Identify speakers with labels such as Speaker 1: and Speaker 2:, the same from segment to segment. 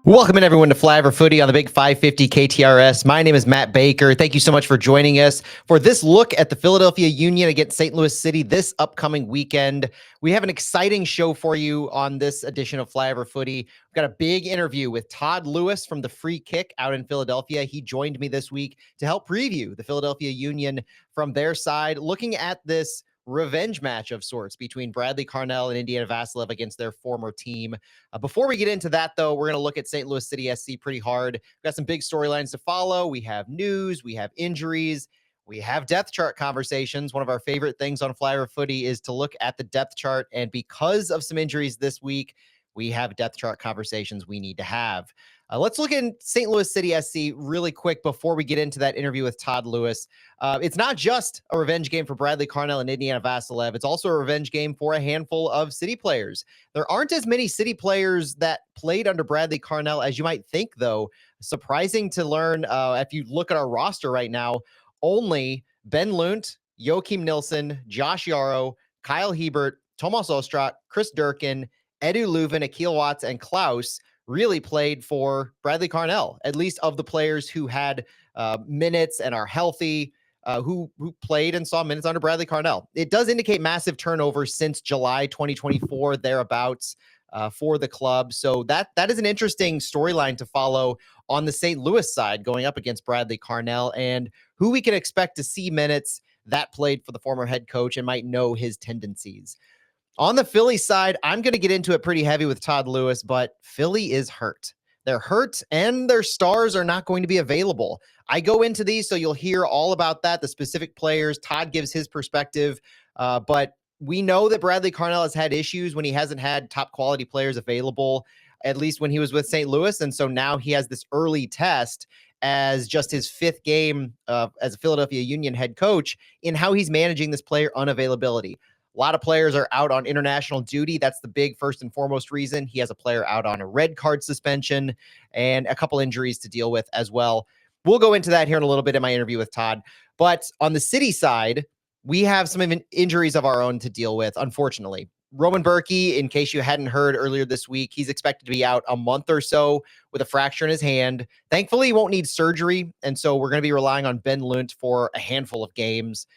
Speaker 1: Welcome in everyone to Flyover Footy on the Big 550 KTRS. My name is Matt Baker. Thank you so much for joining us for this look at the Philadelphia Union against St. Louis City this upcoming weekend. We have an exciting show for you on this edition of Flyover Footy. We've got a big interview with Todd Lewis from the Free Kick out in Philadelphia. He joined me this week to help preview the Philadelphia Union from their side, looking at this revenge match of sorts between Bradley Carnell and Indiana Vassilev against their former team. Before we get into that, though, we're going to look at St. Louis City SC pretty hard. We've got some big storylines to follow. We have news, we have injuries, we have depth chart conversations. One of our favorite things on Flyover Footy is to look at the depth chart, and because of some injuries this week, we have depth chart conversations we need to have. Let's look at St. Louis City SC really quick before we get into that interview with Todd Lewis. It's not just a revenge game for Bradley Carnell and Indiana Vassilev. It's also a revenge game for a handful of City players. There aren't as many City players that played under Bradley Carnell as you might think, though. Surprising to learn, if you look at our roster right now, only Ben Lunt, Joachim Nilsson, Josh Yarrow, Kyle Hebert, Tomas Ostrak, Chris Durkin, Edu Leuven, Akil Watts, and Klaus really played for Bradley Carnell, at least of the players who had minutes and are healthy, who played and saw minutes under Bradley Carnell. It does indicate massive turnover since July 2024, thereabouts, for the club. So that is an interesting storyline to follow on the St. Louis side going up against Bradley Carnell, and who we can expect to see minutes that played for the former head coach and might know his tendencies. On the Philly side, I'm going to get into it pretty heavy with Todd Lewis, but Philly is hurt. They're hurt, and their stars are not going to be available. I go into these, so you'll hear all about that, the specific players. Todd gives his perspective, but we know that Bradley Carnell has had issues when he hasn't had top-quality players available, at least when he was with St. Louis, and so now he has this early test as just his fifth game as a Philadelphia Union head coach in how he's managing this player unavailability. A lot of players are out on international duty. That's the big first and foremost reason. He has a player out on a red card suspension and a couple injuries to deal with as well. We'll go into that here in a little bit in my interview with Todd. But on the City side, we have some injuries of our own to deal with, unfortunately. Roman Berkey, in case you hadn't heard earlier this week, he's expected to be out a month or so with a fracture in his hand. Thankfully, he won't need surgery, and so we're going to be relying on Ben Lunt for a handful of games.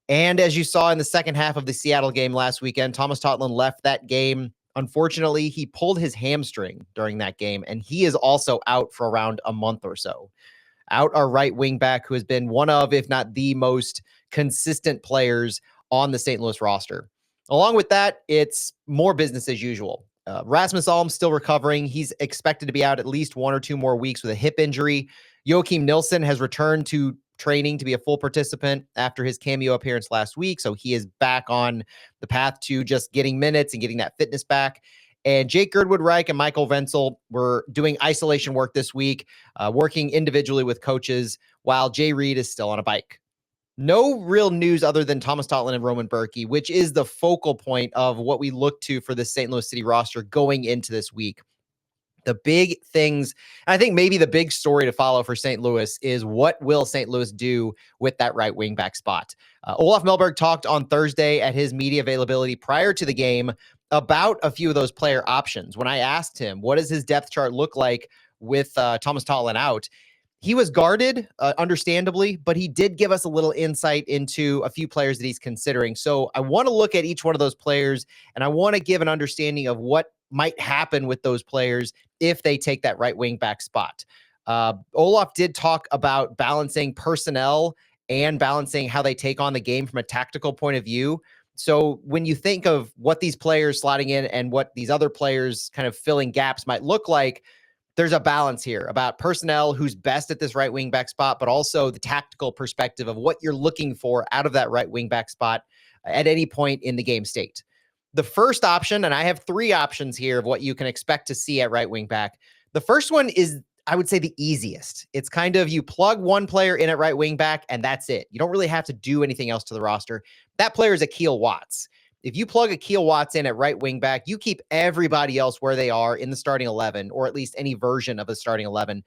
Speaker 1: And as you saw in the second half of the Seattle game last weekend, Thomas Totland left that game. Unfortunately, he pulled his hamstring during that game, and he is also out for around a month or so. Out our right wing back, who has been one of, if not the most consistent players on the St. Louis roster. Along with that, it's more business as usual. Rasmus Alm still recovering. He's expected to be out at least 1 or 2 more weeks with a hip injury. Joachim Nilsson has returned to training to be a full participant after his cameo appearance last week. So he is back on the path to just getting minutes and getting that fitness back. And Jake Girdwood-Reich and Michael Wenzel were doing isolation work this week, working individually with coaches, while Jay Reed is still on a bike. No real news other than Thomas Totland and Roman Berkey, which is the focal point of what we look to for the St. Louis City roster going into this week. The big things, I think maybe the big story to follow for St. Louis is what will St. Louis do with that right wing back spot? Olaf Melberg talked on Thursday at his media availability prior to the game about a few of those player options. When I asked him, what does his depth chart look like with Thomas Totland out? He was guarded, understandably, but he did give us a little insight into a few players that he's considering. So I want to look at each one of those players, and I want to give an understanding of what might happen with those players if they take that right wing back spot. Olaf did talk about balancing personnel and balancing how they take on the game from a tactical point of view. So when you think of what these players slotting in and what these other players kind of filling gaps might look like, there's a balance here about personnel, who's best at this right wing back spot, but also the tactical perspective of what you're looking for out of that right wing back spot at any point in the game state. The first option, and I have 3 options here of what you can expect to see at right wing back. The first one is, I would say, the easiest. It's kind of you plug one player in at right wing back, and that's it. You don't really have to do anything else to the roster. That player is Akil Watts. If you plug Akil Watts in at right wing back, you keep everybody else where they are in the starting 11, or at least any version of the starting 11.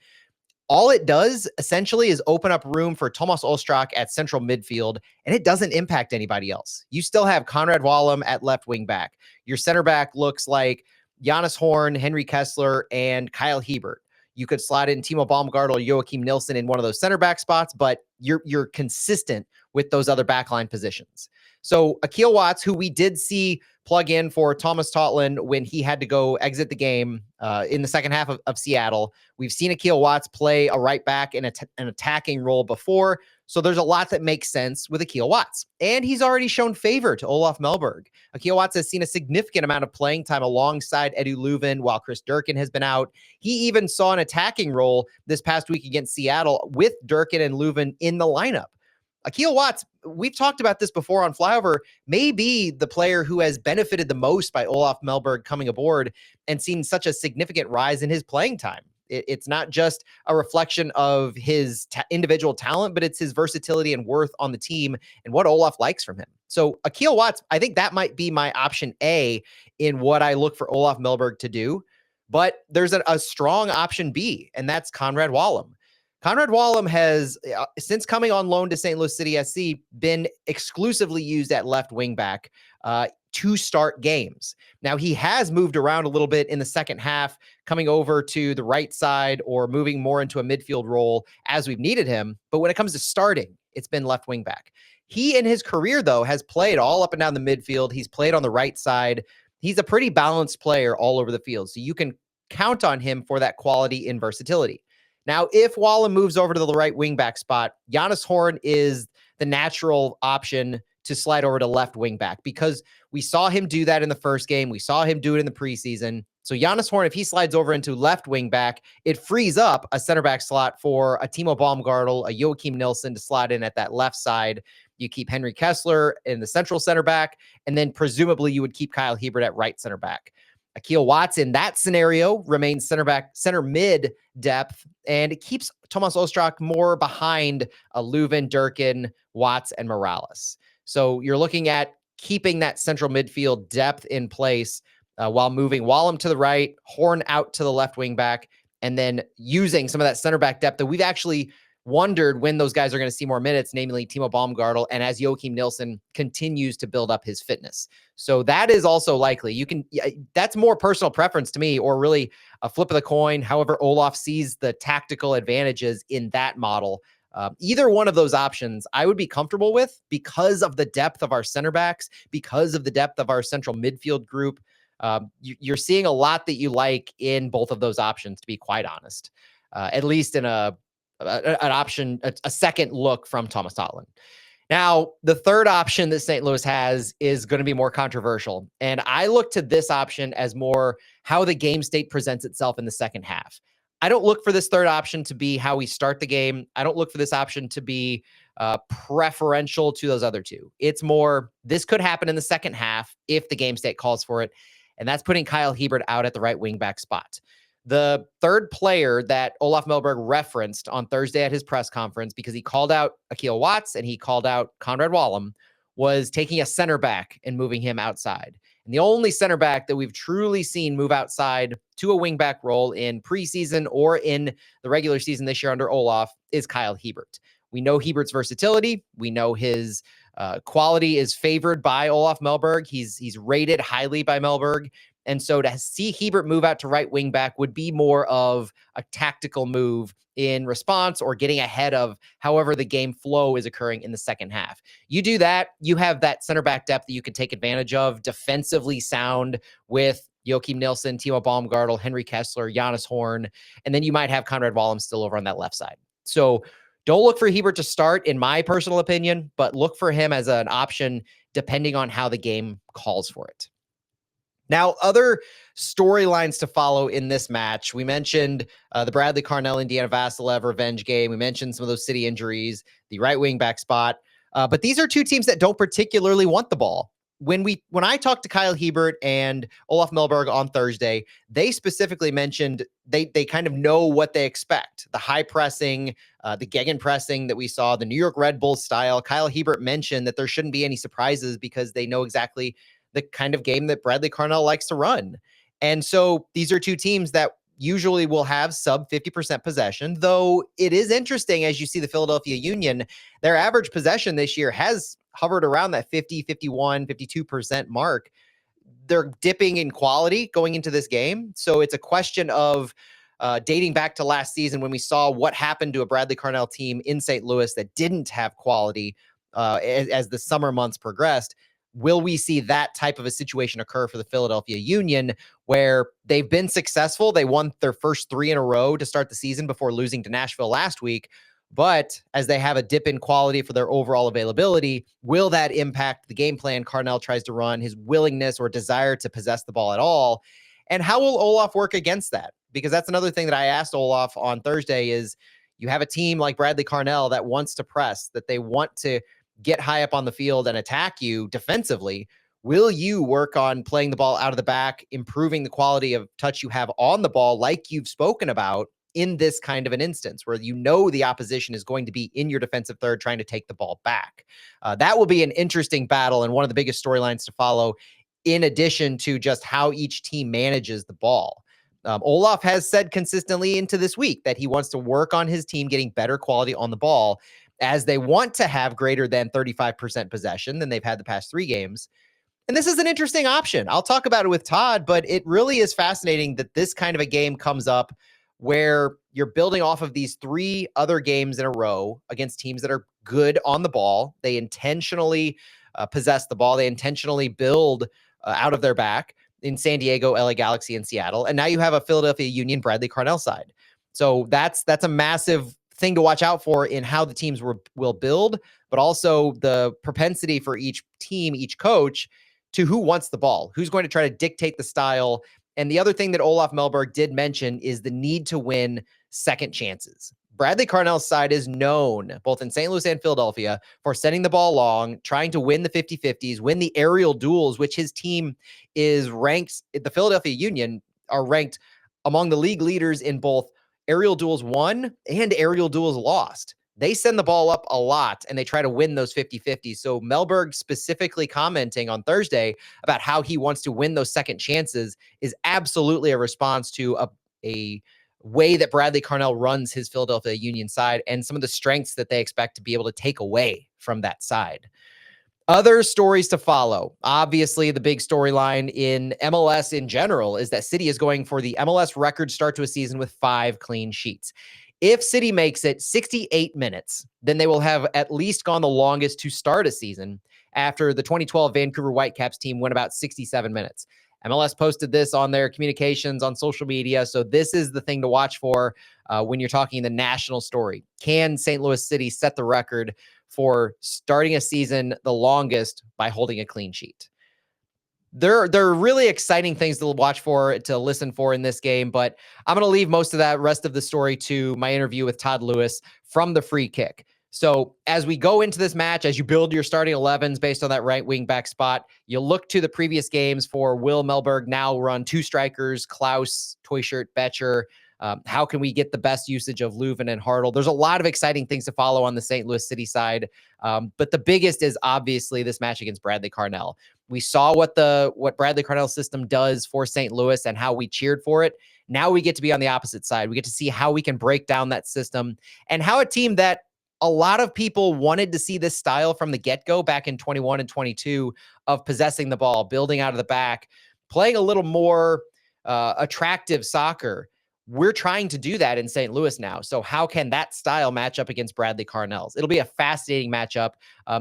Speaker 1: All it does essentially is open up room for Tomas Ostrak at central midfield, and it doesn't impact anybody else. You still have Conrad Wallem at left wing back. Your center back looks like Giannis Horn, Henry Kessler, and Kyle Hiebert. You could slide in Timo Baumgartel or Joachim Nilsson in one of those center back spots, but you're consistent with those other backline positions. So Akil Watts, who we did see plug in for Thomas Totland when he had to go exit the game in the second half of Seattle. We've seen Akil Watts play a right back in an attacking role before. So there's a lot that makes sense with Akil Watts. And he's already shown favor to Olaf Melberg. Akil Watts has seen a significant amount of playing time alongside Edu Leuven while Chris Durkin has been out. He even saw an attacking role this past week against Seattle with Durkin and Leuven in the lineup. Akil Watts, we've talked about this before on Flyover, may be the player who has benefited the most by Olaf Melberg coming aboard and seen such a significant rise in his playing time. It's not just a reflection of his individual talent, but it's his versatility and worth on the team and what Olaf likes from him. So Akil Watts, I think that might be my option A in what I look for Olaf Melberg to do. But there's a strong option B, and that's Conrad Wallum. Conrad Wallum has, since coming on loan to St. Louis City SC, been exclusively used at left wing back to start games. Now, he has moved around a little bit in the second half, coming over to the right side or moving more into a midfield role as we've needed him. But when it comes to starting, it's been left wing back. He, in his career, though, has played all up and down the midfield. He's played on the right side. He's a pretty balanced player all over the field. So you can count on him for that quality and versatility. Now, if Wallum moves over to the right wing back spot, Giannis Horn is the natural option to slide over to left wing back because we saw him do that in the first game. We saw him do it in the preseason. So Giannis Horn, if he slides over into left wing back, it frees up a center back slot for a Timo Baumgartel, a Joachim Nilsson to slide in at that left side. You keep Henry Kessler in the central center back, and then presumably you would keep Kyle Hiebert at right center back. Akil Watts in that scenario remains center mid depth, and it keeps Tomas Ostrak more behind Leuven, Durkin, Watts, and Morales. So you're looking at keeping that central midfield depth in place while moving Wallum to the right, Horn out to the left wing back, and then using some of that center back depth that we've actually wondered when those guys are going to see more minutes, namely Timo Baumgartel, and as Joachim Nilsson continues to build up his fitness. So that is also likely. That's more personal preference to me, or really a flip of the coin, however Olaf sees the tactical advantages in that model. Either one of those options I would be comfortable with because of the depth of our center backs, because of the depth of our central midfield group. You're seeing a lot that you like in both of those options, to be quite honest, at least in an option, a second look from Thomas Totland. Now, the third option that St. Louis has is going to be more controversial. And I look to this option as more how the game state presents itself in the second half. I don't look for this third option to be how we start the game. I don't look for this option to be preferential to those other two. It's more, this could happen in the second half if the game state calls for it. And that's putting Kyle Hiebert out at the right wing back spot. The third player that Olaf Melberg referenced on Thursday at his press conference, because he called out Akil Watts and he called out Conrad Wallum, was taking a center back and moving him outside. And the only center back that we've truly seen move outside to a wing back role in preseason or in the regular season this year under Olaf is Kyle Hiebert. We know Hiebert's versatility. We know his quality is favored by Olaf Melberg. He's rated highly by Melberg. And so to see Hiebert move out to right wing back would be more of a tactical move in response or getting ahead of however the game flow is occurring in the second half. You do that, you have that center back depth that you can take advantage of, defensively sound with Joachim Nilsson, Timo Baumgartel, Henry Kessler, Giannis Horn, and then you might have Conrad Wallum still over on that left side. So don't look for Hiebert to start, in my personal opinion, but look for him as an option depending on how the game calls for it. Now, other storylines to follow in this match. We mentioned the Bradley Carnell, Indiana Vassilev revenge game. We mentioned some of those City injuries, the right wing back spot. But these are two teams that don't particularly want the ball. When I talked to Kyle Hiebert and Olaf Melberg on Thursday, they specifically mentioned they kind of know what they expect. The high pressing, the gegen pressing that we saw, the New York Red Bulls style. Kyle Hiebert mentioned that there shouldn't be any surprises because they know exactly the kind of game that Bradley Carnell likes to run. And so these are two teams that usually will have sub 50% possession, though it is interesting as you see the Philadelphia Union, their average possession this year has hovered around that 50, 51, 52% mark. they're dipping in quality going into this game. So it's a question of dating back to last season when we saw what happened to a Bradley Carnell team in St. Louis that didn't have quality as the summer months progressed. Will we see that type of a situation occur for the Philadelphia Union where they've been successful? They won their first 3 in a row to start the season before losing to Nashville last week. But as they have a dip in quality for their overall availability, will that impact the game plan Carnell tries to run, his willingness or desire to possess the ball at all? And how will Olaf work against that? Because that's another thing that I asked Olaf on Thursday is you have a team like Bradley Carnell that wants to press, that they want to get high up on the field and attack you defensively. Will you work on playing the ball out of the back, improving the quality of touch you have on the ball like you've spoken about in this kind of an instance where you know the opposition is going to be in your defensive third trying to take the ball back? That will be an interesting battle and one of the biggest storylines to follow, in addition to just how each team manages the ball. Olaf has said consistently into this week that he wants to work on his team getting better quality on the ball, as they want to have greater than 35% possession than they've had the past 3 games. And this is an interesting option. I'll talk about it with Todd, but it really is fascinating that this kind of a game comes up where you're building off of these 3 other games in a row against teams that are good on the ball. They intentionally possess the ball. They intentionally build out of their back in San Diego, LA Galaxy, and Seattle. And now you have a Philadelphia Union Bradley Carnell side. So that's a massive thing to watch out for in how the teams will build, but also the propensity for each team, each coach, to who wants the ball, who's going to try to dictate the style. And the other thing that Olaf Melberg did mention is the need to win second chances. Bradley Carnell's side is known, both in St. Louis and Philadelphia, for sending the ball long, trying to win the 50-50s, win the aerial duels, which his team is ranked, the Philadelphia Union are ranked among the league leaders in both aerial duels won and aerial duels lost. They send the ball up a lot and they try to win those 50-50s. So Melberg specifically commenting on Thursday about how he wants to win those second chances is absolutely a response to a way that Bradley Carnell runs his Philadelphia Union side and some of the strengths that they expect to be able to take away from that side. Other stories to follow. Obviously, the big storyline in MLS in general is that City is going for the MLS record start to a season with 5 clean sheets. If City makes it 68 minutes, then they will have at least gone the longest to start a season after the 2012 Vancouver Whitecaps team went about 67 minutes. MLS posted this on their communications on social media, so this is the thing to watch for when you're talking the national story. Can St. Louis City set the record for starting a season the longest by holding a clean sheet? There are really exciting things to watch for, to listen for in this game, but I'm going to leave most of that rest of the story to my interview with Todd Lewis from the Free Kick. So as we go into this match, as you build your starting 11s based on that right wing back spot, you look to the previous games for Will Melberg now run 2 strikers, Klaus, Toyshirt, Betcher. How can we get the best usage of Leuven and Hartl? There's a lot of exciting things to follow on the St. Louis City side. But the biggest is obviously this match against Bradley Carnell. We saw what Bradley Carnell's system does for St. Louis and how we cheered for it. Now we get to be on the opposite side. We get to see how we can break down that system and how a team that a lot of people wanted to see this style from the get-go back in 21 and 22 of possessing the ball, building out of the back, playing a little more attractive soccer. We're trying to do that in St. Louis now. So how can that style match up against Bradley Carnell's? It'll be a fascinating matchup.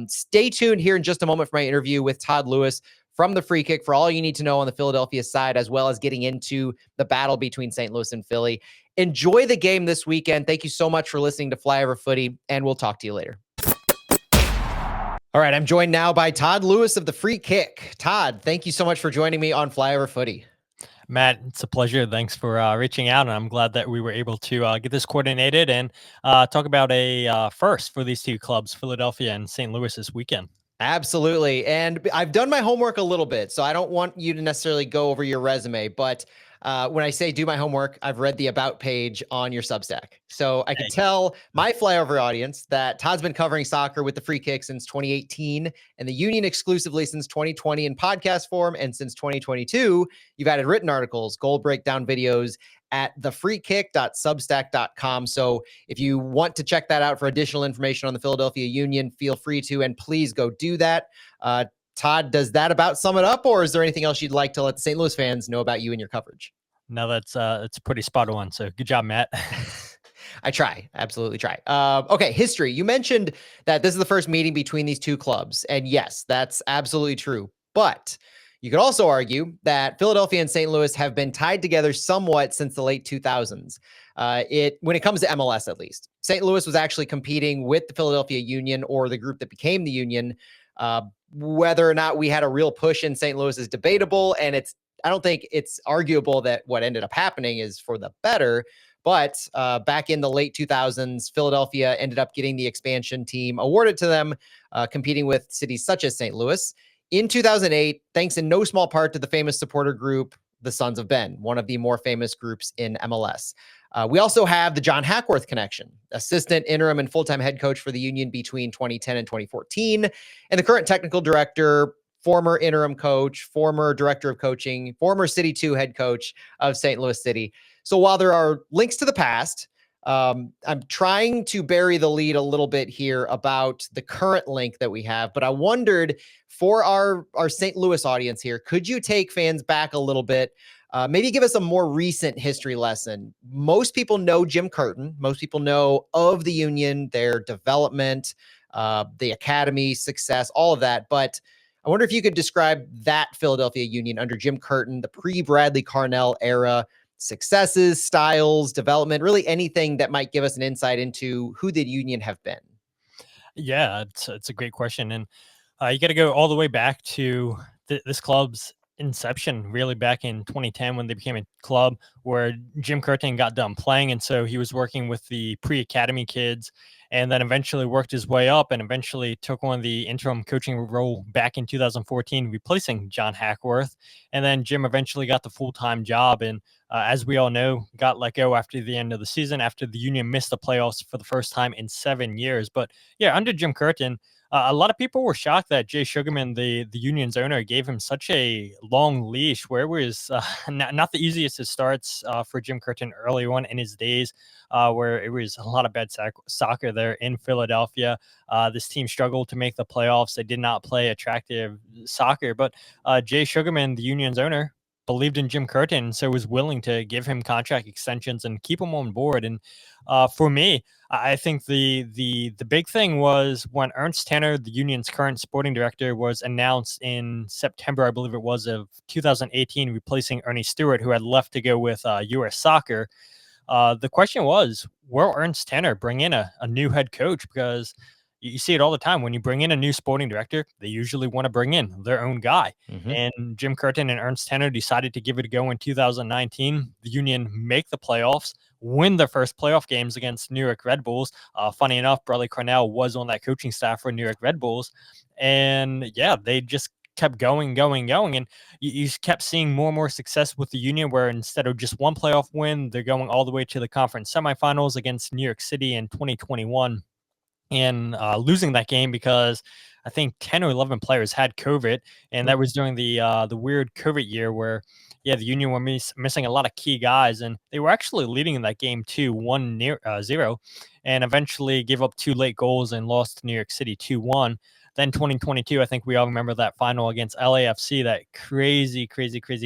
Speaker 1: Stay tuned here in just a moment for my interview with Todd Lewis from the Free Kick for all you need to know on the Philadelphia side, as well as getting into the battle between St. Louis and Philly. Enjoy the game this weekend. Thank you so much for listening to Flyover Footy, and we'll talk to you later. All right, I'm joined now by Todd Lewis of the Free Kick. Todd, thank you so much for joining me on Flyover Footy.
Speaker 2: Matt, it's a pleasure. Thanks for reaching out, and I'm glad that we were able to get this coordinated and talk about a first for these 2 clubs, Philadelphia and St. Louis, this weekend.
Speaker 1: Absolutely. And I've done my homework a little bit, so I don't want you to necessarily go over your resume, but when I say do my homework, I've read the about page on your Substack. So I can tell my Flyover audience that Todd's been covering soccer with the Free Kick since 2018 and the Union exclusively since 2020 in podcast form. And since 2022, you've added written articles, goal breakdown videos at thefreekick.substack.com. So if you want to check that out for additional information on the Philadelphia Union, feel free to, and please go do that. Todd, does that about sum it up, or is there anything else you'd like to let the St. Louis fans know about you and your coverage?
Speaker 2: No, that's pretty spot on. So good job, Matt.
Speaker 1: I try, absolutely try. Okay, history. You mentioned that this is the first meeting between these two clubs, and yes, that's absolutely true. But you could also argue that Philadelphia and St. Louis have been tied together somewhat since the late 2000s. When it comes to MLS, at least, St. Louis was actually competing with the Philadelphia Union, or the group that became the Union. Uh, Whether or not we had a real push in St. Louis is debatable, and I don't think it's arguable that what ended up happening is for the better. But back in the late 2000s, Philadelphia ended up getting the expansion team awarded to them, competing with cities such as St. Louis. In 2008, thanks in no small part to the famous supporter group, the Sons of Ben, one of the more famous groups in MLS. We also have the John Hackworth connection, assistant, interim, and full-time head coach for the Union between 2010 and 2014, and the current technical director, former interim coach, former director of coaching, former City 2 head coach of St. Louis City. So while there are links to the past, I'm trying to bury the lead a little bit here about the current link that we have, but I wondered, for our St. Louis audience here, could you take fans back a little bit? Maybe give us a more recent history lesson. Most people know Jim Curtin. Most people know of the Union, their development, the academy, success, all of that. But I wonder if you could describe that Philadelphia Union under Jim Curtin, the pre-Bradley Carnell era, successes, styles, development, really anything that might give us an insight into who the Union have been.
Speaker 2: Yeah, it's a great question, and you got to go all the way back to this club's inception, really back in 2010 when they became a club where Jim Curtin got done playing, and so he was working with the pre-academy kids, and then eventually worked his way up, and eventually took on the interim coaching role back in 2014, replacing John Hackworth, and then Jim eventually got the full-time job, and as we all know, got let go after the end of the season after the Union missed the playoffs for the first time in 7 years. But yeah, under Jim Curtin, a lot of people were shocked that Jay Sugarman, the Union's owner, gave him such a long leash, where it was not the easiest of starts for Jim Curtin early on in his days, where it was a lot of bad soccer there in Philadelphia. This team struggled to make the playoffs. They did not play attractive soccer, but Jay Sugarman, the Union's owner, believed in Jim Curtin, so was willing to give him contract extensions and keep him on board. And for me, I think the big thing was when Ernst Tanner, the Union's current sporting director, was announced in September, I believe it was, of 2018, replacing Ernie Stewart, who had left to go with U.S. Soccer. The question was, will Ernst Tanner bring in a new head coach? Because you see it all the time. When you bring in a new sporting director, they usually want to bring in their own guy.
Speaker 1: Mm-hmm.
Speaker 2: And Jim Curtin and Ernst Tanner decided to give it a go in 2019. The Union make the playoffs, win their first playoff games against New York Red Bulls. Funny enough, Bradley Carnell was on that coaching staff for New York Red Bulls. And yeah, they just kept going. And you kept seeing more and more success with the Union, where instead of just one playoff win, they're going all the way to the conference semifinals against New York City in 2021. And losing that game because I think 10 or 11 players had COVID, and that was during the weird COVID year where, yeah, the Union were missing a lot of key guys, and they were actually leading in that game 2-1-0, and eventually gave up 2 late goals and lost to New York City 2-1. Then 2022, I think we all remember that final against LAFC, that crazy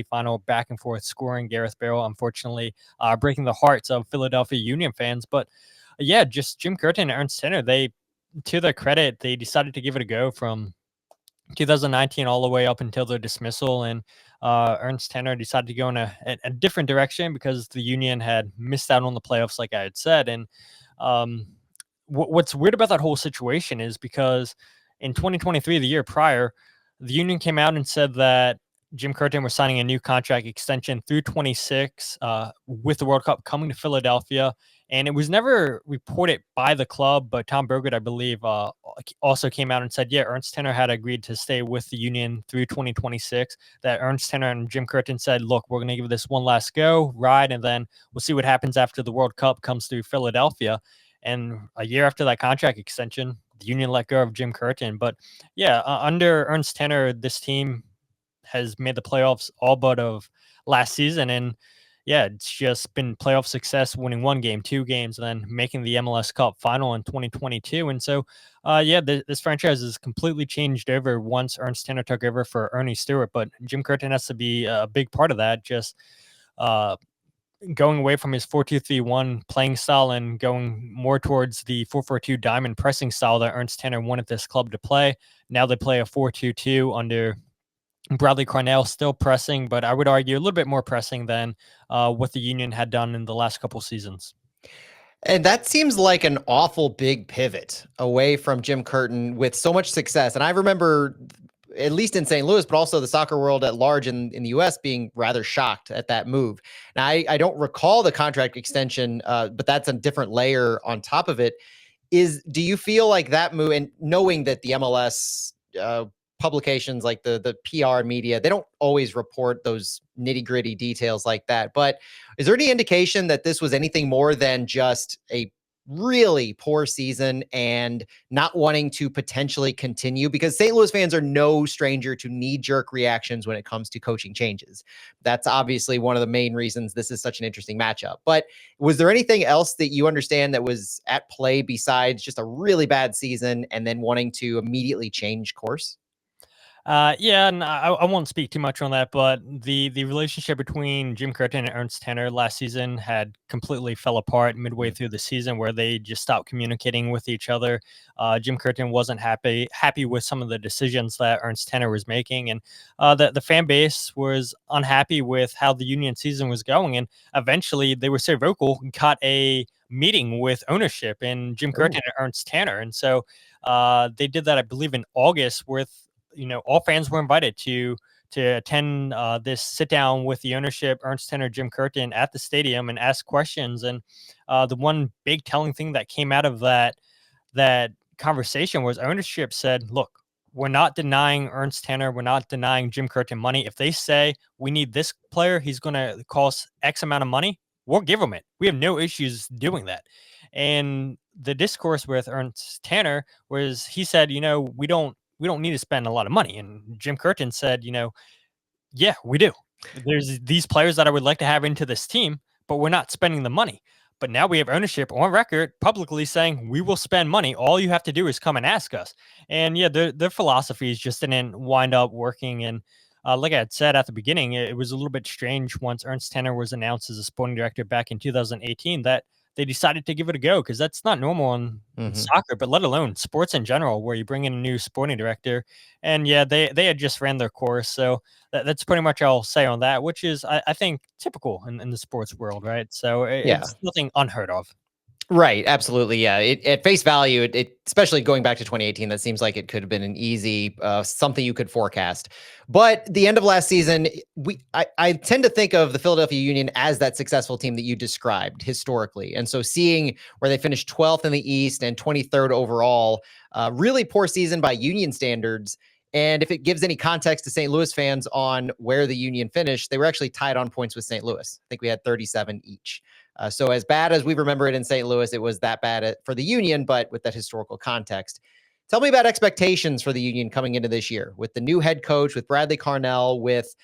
Speaker 2: final, back and forth scoring. Gareth Bale, unfortunately, breaking the hearts of Philadelphia Union fans. But yeah, just Jim Curtin and Ernst Tanner, they, to their credit, they decided to give it a go from 2019 all the way up until their dismissal. And Ernst Tanner decided to go in a different direction because the Union had missed out on the playoffs, like I had said. And what's weird about that whole situation is because in 2023, the year prior, the Union came out and said that Jim Curtin was signing a new contract extension through 26 with the World Cup coming to Philadelphia. And it was never reported by the club, but Tom Burgett, I believe, also came out and said, yeah, Ernst Tanner had agreed to stay with the Union through 2026, that Ernst Tanner and Jim Curtin said, look, we're going to give this one last go, ride, and then we'll see what happens after the World Cup comes through Philadelphia. And a year after that contract extension, the Union let go of Jim Curtin. But yeah, under Ernst Tanner, this team has made the playoffs all but of last season. And yeah, it's just been playoff success, winning one game, two games, and then making the MLS Cup final in 2022. And so, yeah, this franchise has completely changed over once Ernst Tanner took over for Ernie Stewart. But Jim Curtin has to be a big part of that. Just uh, going away from his 4-2-3-1 playing style and going more towards the 4-4-2 diamond pressing style that Ernst Tanner wanted this club to play. Now they play a 4-2-2 under Bradley Carnell, still pressing, but I would argue a little bit more pressing than what the Union had done in the last couple seasons.
Speaker 1: And that seems like an awful big pivot away from Jim Curtin with so much success. And I remember, at least in St. Louis, but also the soccer world at large in the US, being rather shocked at that move. Now, I don't recall the contract extension, but that's a different layer on top of it. Do you feel like that move, and knowing that the MLS publications like the PR media, they don't always report those nitty gritty details like that. But is there any indication that this was anything more than just a really poor season and not wanting to potentially continue? Because St. Louis fans are no stranger to knee-jerk reactions when it comes to coaching changes. That's obviously one of the main reasons this is such an interesting matchup. But was there anything else that you understand that was at play besides just a really bad season and then wanting to immediately change course?
Speaker 2: Yeah, and I won't speak too much on that, but the relationship between Jim Curtin and Ernst Tanner last season had completely fell apart midway through the season, where they just stopped communicating with each other. Jim Curtin wasn't happy with some of the decisions that Ernst Tanner was making, and the fan base was unhappy with how the Union season was going. And eventually, they were so vocal, got a meeting with ownership and Jim Curtin and Ernst Tanner, and so they did that, I believe, in August with all fans were invited to attend this sit down with the ownership, Ernst Tanner, Jim Curtin, at the stadium and ask questions. And the one big telling thing that came out of that conversation was ownership said, "Look, we're not denying Ernst Tanner, we're not denying Jim Curtin money. If they say we need this player, he's going to cost X amount of money, we'll give him it. We have no issues doing that." And the discourse with Ernst Tanner was, he said, we don't need to spend a lot of money. And Jim Curtin said, yeah, we do. There's these players that I would like to have into this team, but we're not spending the money. But now we have ownership on record publicly saying we will spend money. All you have to do is come and ask us. And yeah, their philosophies just didn't wind up working. And like I had said at the beginning, it was a little bit strange once Ernst Tanner was announced as a sporting director back in 2018 that they decided to give it a go, because that's not normal in soccer, but let alone sports in general, where you bring in a new sporting director. And yeah, they had just ran their course. So that's pretty much all I'll say on that, which is, I think, typical in the sports world, right? So
Speaker 1: Yeah.
Speaker 2: it's nothing unheard of.
Speaker 1: Right. Absolutely. Yeah. At face value, especially going back to 2018, that seems like it could have been an easy something you could forecast. But the end of last season, I tend to think of the Philadelphia Union as that successful team that you described historically. And so seeing where they finished 12th in the East and 23rd overall, really poor season by Union standards. And if it gives any context to St. Louis fans on where the Union finished, they were actually tied on points with St. Louis. I think we had 37 each. So as bad as we remember it in St. Louis, it was that bad for the Union, but with that historical context. Tell me about expectations for the Union coming into this year with the new head coach, with Bradley Carnell, with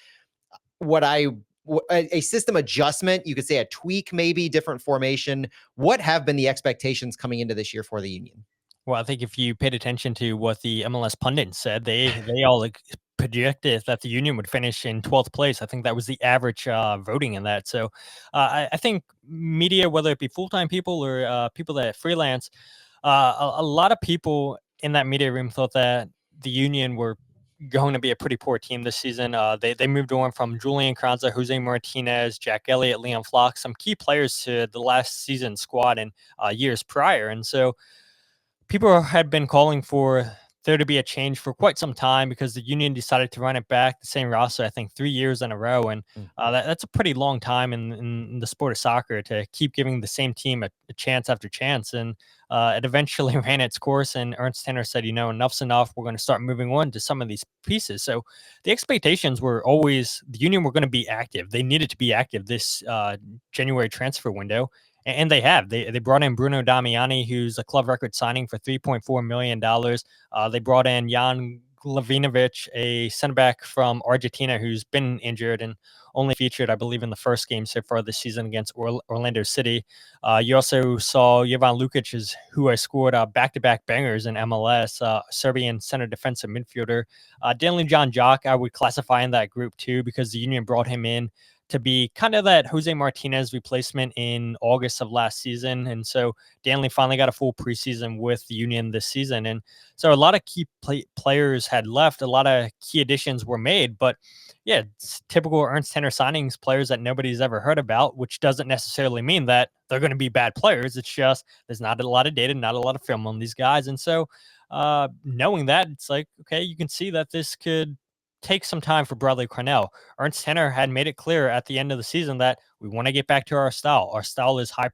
Speaker 1: a system adjustment, you could say a tweak, maybe different formation. What have been the expectations coming into this year for the Union?
Speaker 2: Well, I think if you paid attention to what the MLS pundits said, they all projected that the Union would finish in 12th place. I think that was the average voting in that. So I think media, whether it be full-time people or people that freelance, a lot of people in that media room thought that the Union were going to be a pretty poor team this season. They moved on from Julian Kranza, Jose Martinez, Jack Elliott, Leon Flock, some key players to the last season squad and years prior. And so people had been calling for there to be a change for quite some time, because the Union decided to run it back, the same roster, I think 3 years in a row. And that's a pretty long time in the sport of soccer to keep giving the same team a chance after chance. And it eventually ran its course, and Ernst Tanner said, enough's enough. We're going to start moving on to some of these pieces. So the expectations were always the Union were going to be active. They needed to be active this January transfer window. And they have. They brought in Bruno Damiani, who's a club record signing for $3.4 million. They brought in Jan Lavinovic, a center back from Argentina who's been injured and only featured, I believe, in the first game so far this season against Orlando City. You also saw Jovan Lukic, who has scored back-to-back bangers in MLS, Serbian center defensive midfielder. Danley John Jock, I would classify in that group too, because the Union brought him in to be kind of that Jose Martinez replacement in August of last season. And so Danley finally got a full preseason with the Union this season. And so a lot of key players had left, a lot of key additions were made, but yeah, it's typical Ernst Tanner signings, players that nobody's ever heard about, which doesn't necessarily mean that they're going to be bad players. It's just there's not a lot of data, not a lot of film on these guys. And so knowing that, it's like, okay, you can see that this could take some time for Bradley Carnell. Ernst Tanner had made it clear at the end of the season that we want to get back to our style. Our style is high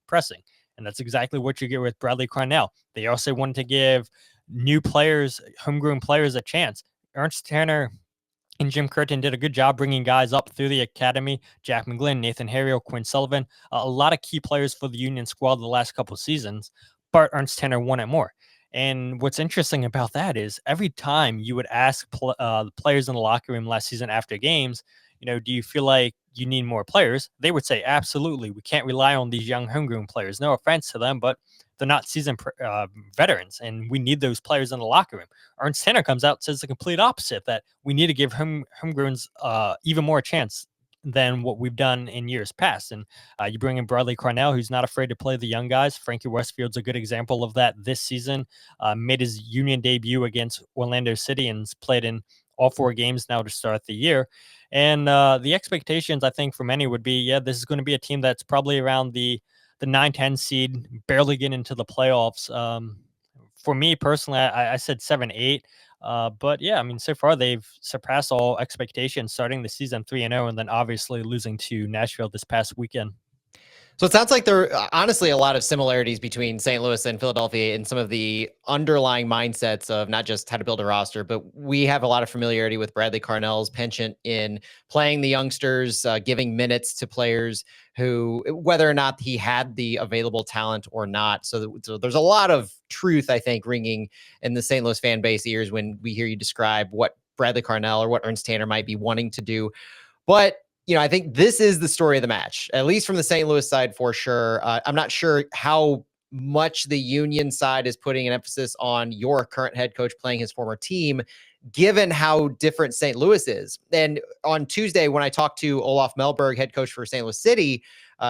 Speaker 2: pressing. And that's exactly what you get with Bradley Carnell. They also wanted to give new players, homegrown players, a chance. Ernst Tanner and Jim Curtin did a good job bringing guys up through the academy. Jack McGlynn, Nathan Harriel, Quinn Sullivan, a lot of key players for the Union squad the last couple of seasons, but Ernst Tanner won it more. And what's interesting about that is every time you would ask players in the locker room last season after games, do you feel like you need more players? They would say, absolutely. We can't rely on these young homegrown players. No offense to them, but they're not seasoned veterans, and we need those players in the locker room. Ernst Tanner comes out and says the complete opposite, that we need to give homegrowns even more chance than what we've done in years past. And you bring in Bradley Carnell, who's not afraid to play the young guys. Frankie Westfield's a good example of that this season. Made his Union debut against Orlando City and played in all 4 games now to start the year. And the expectations, I think, for many would be, this is going to be a team that's probably around the 9-10 seed, barely get into the playoffs. For me personally, I said 7-8. But yeah, I mean, so far they've surpassed all expectations, starting the season 3-0, and then obviously losing to Nashville this past weekend.
Speaker 1: So it sounds like there are honestly a lot of similarities between St. Louis and Philadelphia in some of the underlying mindsets of not just how to build a roster, but we have a lot of familiarity with Bradley Carnell's penchant in playing the youngsters, giving minutes to players who, whether or not he had the available talent or not. So there's a lot of truth, I think, ringing in the St. Louis fan base ears when we hear you describe what Bradley Carnell or what Ernst Tanner might be wanting to do. But I think this is the story of the match, at least from the St. Louis side for sure. I'm not sure how much the Union side is putting an emphasis on your current head coach playing his former team, given how different St. Louis is. And on Tuesday, when I talked to Olaf Melberg, head coach for St. Louis City,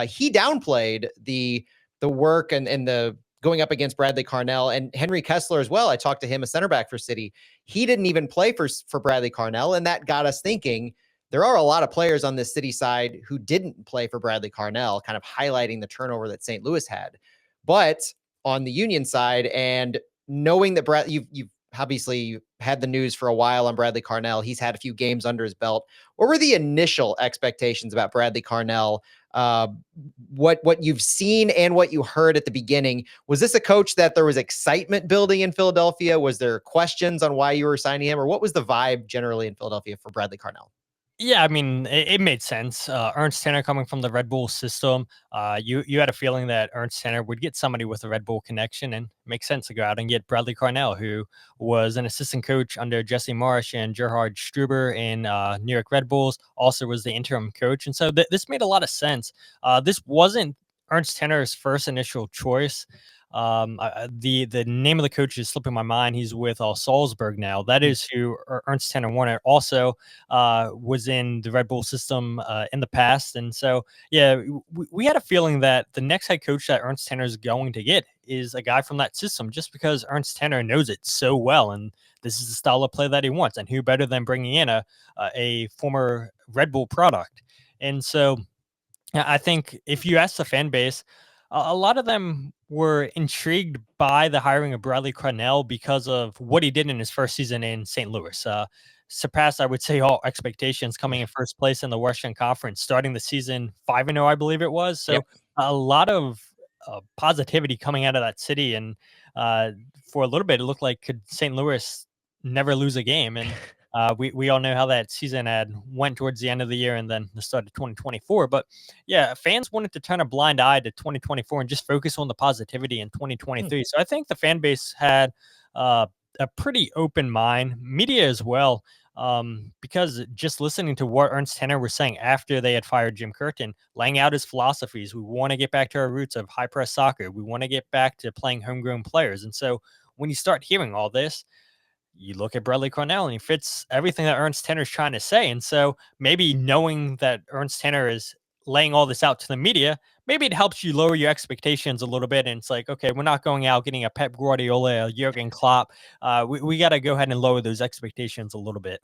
Speaker 1: he downplayed the work and the going up against Bradley Carnell and Henry Kessler as well. I talked to him, a center back for City. He didn't even play for Bradley Carnell, and that got us thinking, there are a lot of players on this City side who didn't play for Bradley Carnell, kind of highlighting the turnover that St. Louis had. But on the Union side, and knowing that you've obviously had the news for a while on Bradley Carnell, he's had a few games under his belt. What were the initial expectations about Bradley Carnell? What you've seen and what you heard at the beginning? Was this a coach that there was excitement building in Philadelphia? Was there questions on why you were signing him, or what was the vibe generally in Philadelphia for Bradley Carnell?
Speaker 2: Yeah, I mean, it made sense. Ernst Tanner coming from the Red Bull system, you had a feeling that Ernst Tanner would get somebody with a Red Bull connection, and it makes sense to go out and get Bradley Carnell, who was an assistant coach under Jesse Marsch and Gerhard Struber in New York Red Bulls, also was the interim coach. And so this made a lot of sense. This wasn't Ernst Tanner's first initial choice. The name of the coach is slipping my mind. He's with Salzburg now. That is who Ernst Tanner wanted. Also was in the Red Bull system in the past. And so, yeah, we had a feeling that the next head coach that Ernst Tanner is going to get is a guy from that system, just because Ernst Tanner knows it so well. And this is the style of play that he wants. And who better than bringing in a former Red Bull product? And so I think if you ask the fan base, a lot of them were intrigued by the hiring of Bradley Carnell because of what he did in his first season in St. Louis. Surpassed, I would say, all expectations, coming in first place in the Western Conference, starting the season 5-0, I believe it was. So a lot of positivity coming out of that city. And for a little bit, it looked like could St. Louis never lose a game. And we all know how that season had went towards the end of the year and then the start of 2024. But yeah, fans wanted to turn a blind eye to 2024 and just focus on the positivity in 2023. So I think the fan base had a a pretty open mind, media as well. Because just listening to what Ernst Tanner was saying after they had fired Jim Curtin, laying out his philosophies, we want to get back to our roots of high press soccer. We want to get back to playing homegrown players. And so when you start hearing all this, you look at Bradley Carnell and he fits everything that Ernst Tanner is trying to say. And so maybe knowing that Ernst Tanner is laying all this out to the media, maybe it helps you lower your expectations a little bit. And it's like, okay, we're not going out getting a Pep Guardiola, a Jurgen Klopp. We got to go ahead and lower those expectations a little bit.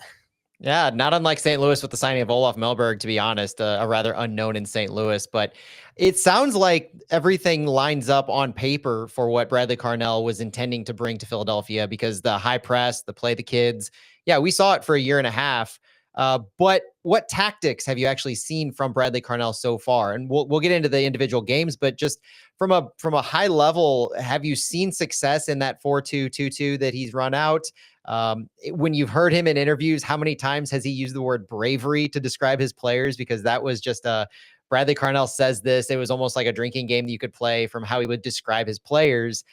Speaker 1: Yeah, not unlike St. Louis with the signing of Olaf Melberg, to be honest, a rather unknown in St. Louis. But it sounds like everything lines up on paper for what Bradley Carnell was intending to bring to Philadelphia, because the high press, the play the kids. Yeah, we saw it for a year and a half. But what tactics have you actually seen from Bradley Carnell so far? And we'll get into the individual games, but just from a high level, have you seen success in that 4-2-2-2 that he's run out? When you've heard him in interviews, how many times has he used the word bravery to describe his players? Because that was just Bradley Carnell says this. It was almost like a drinking game that you could play from how he would describe his players.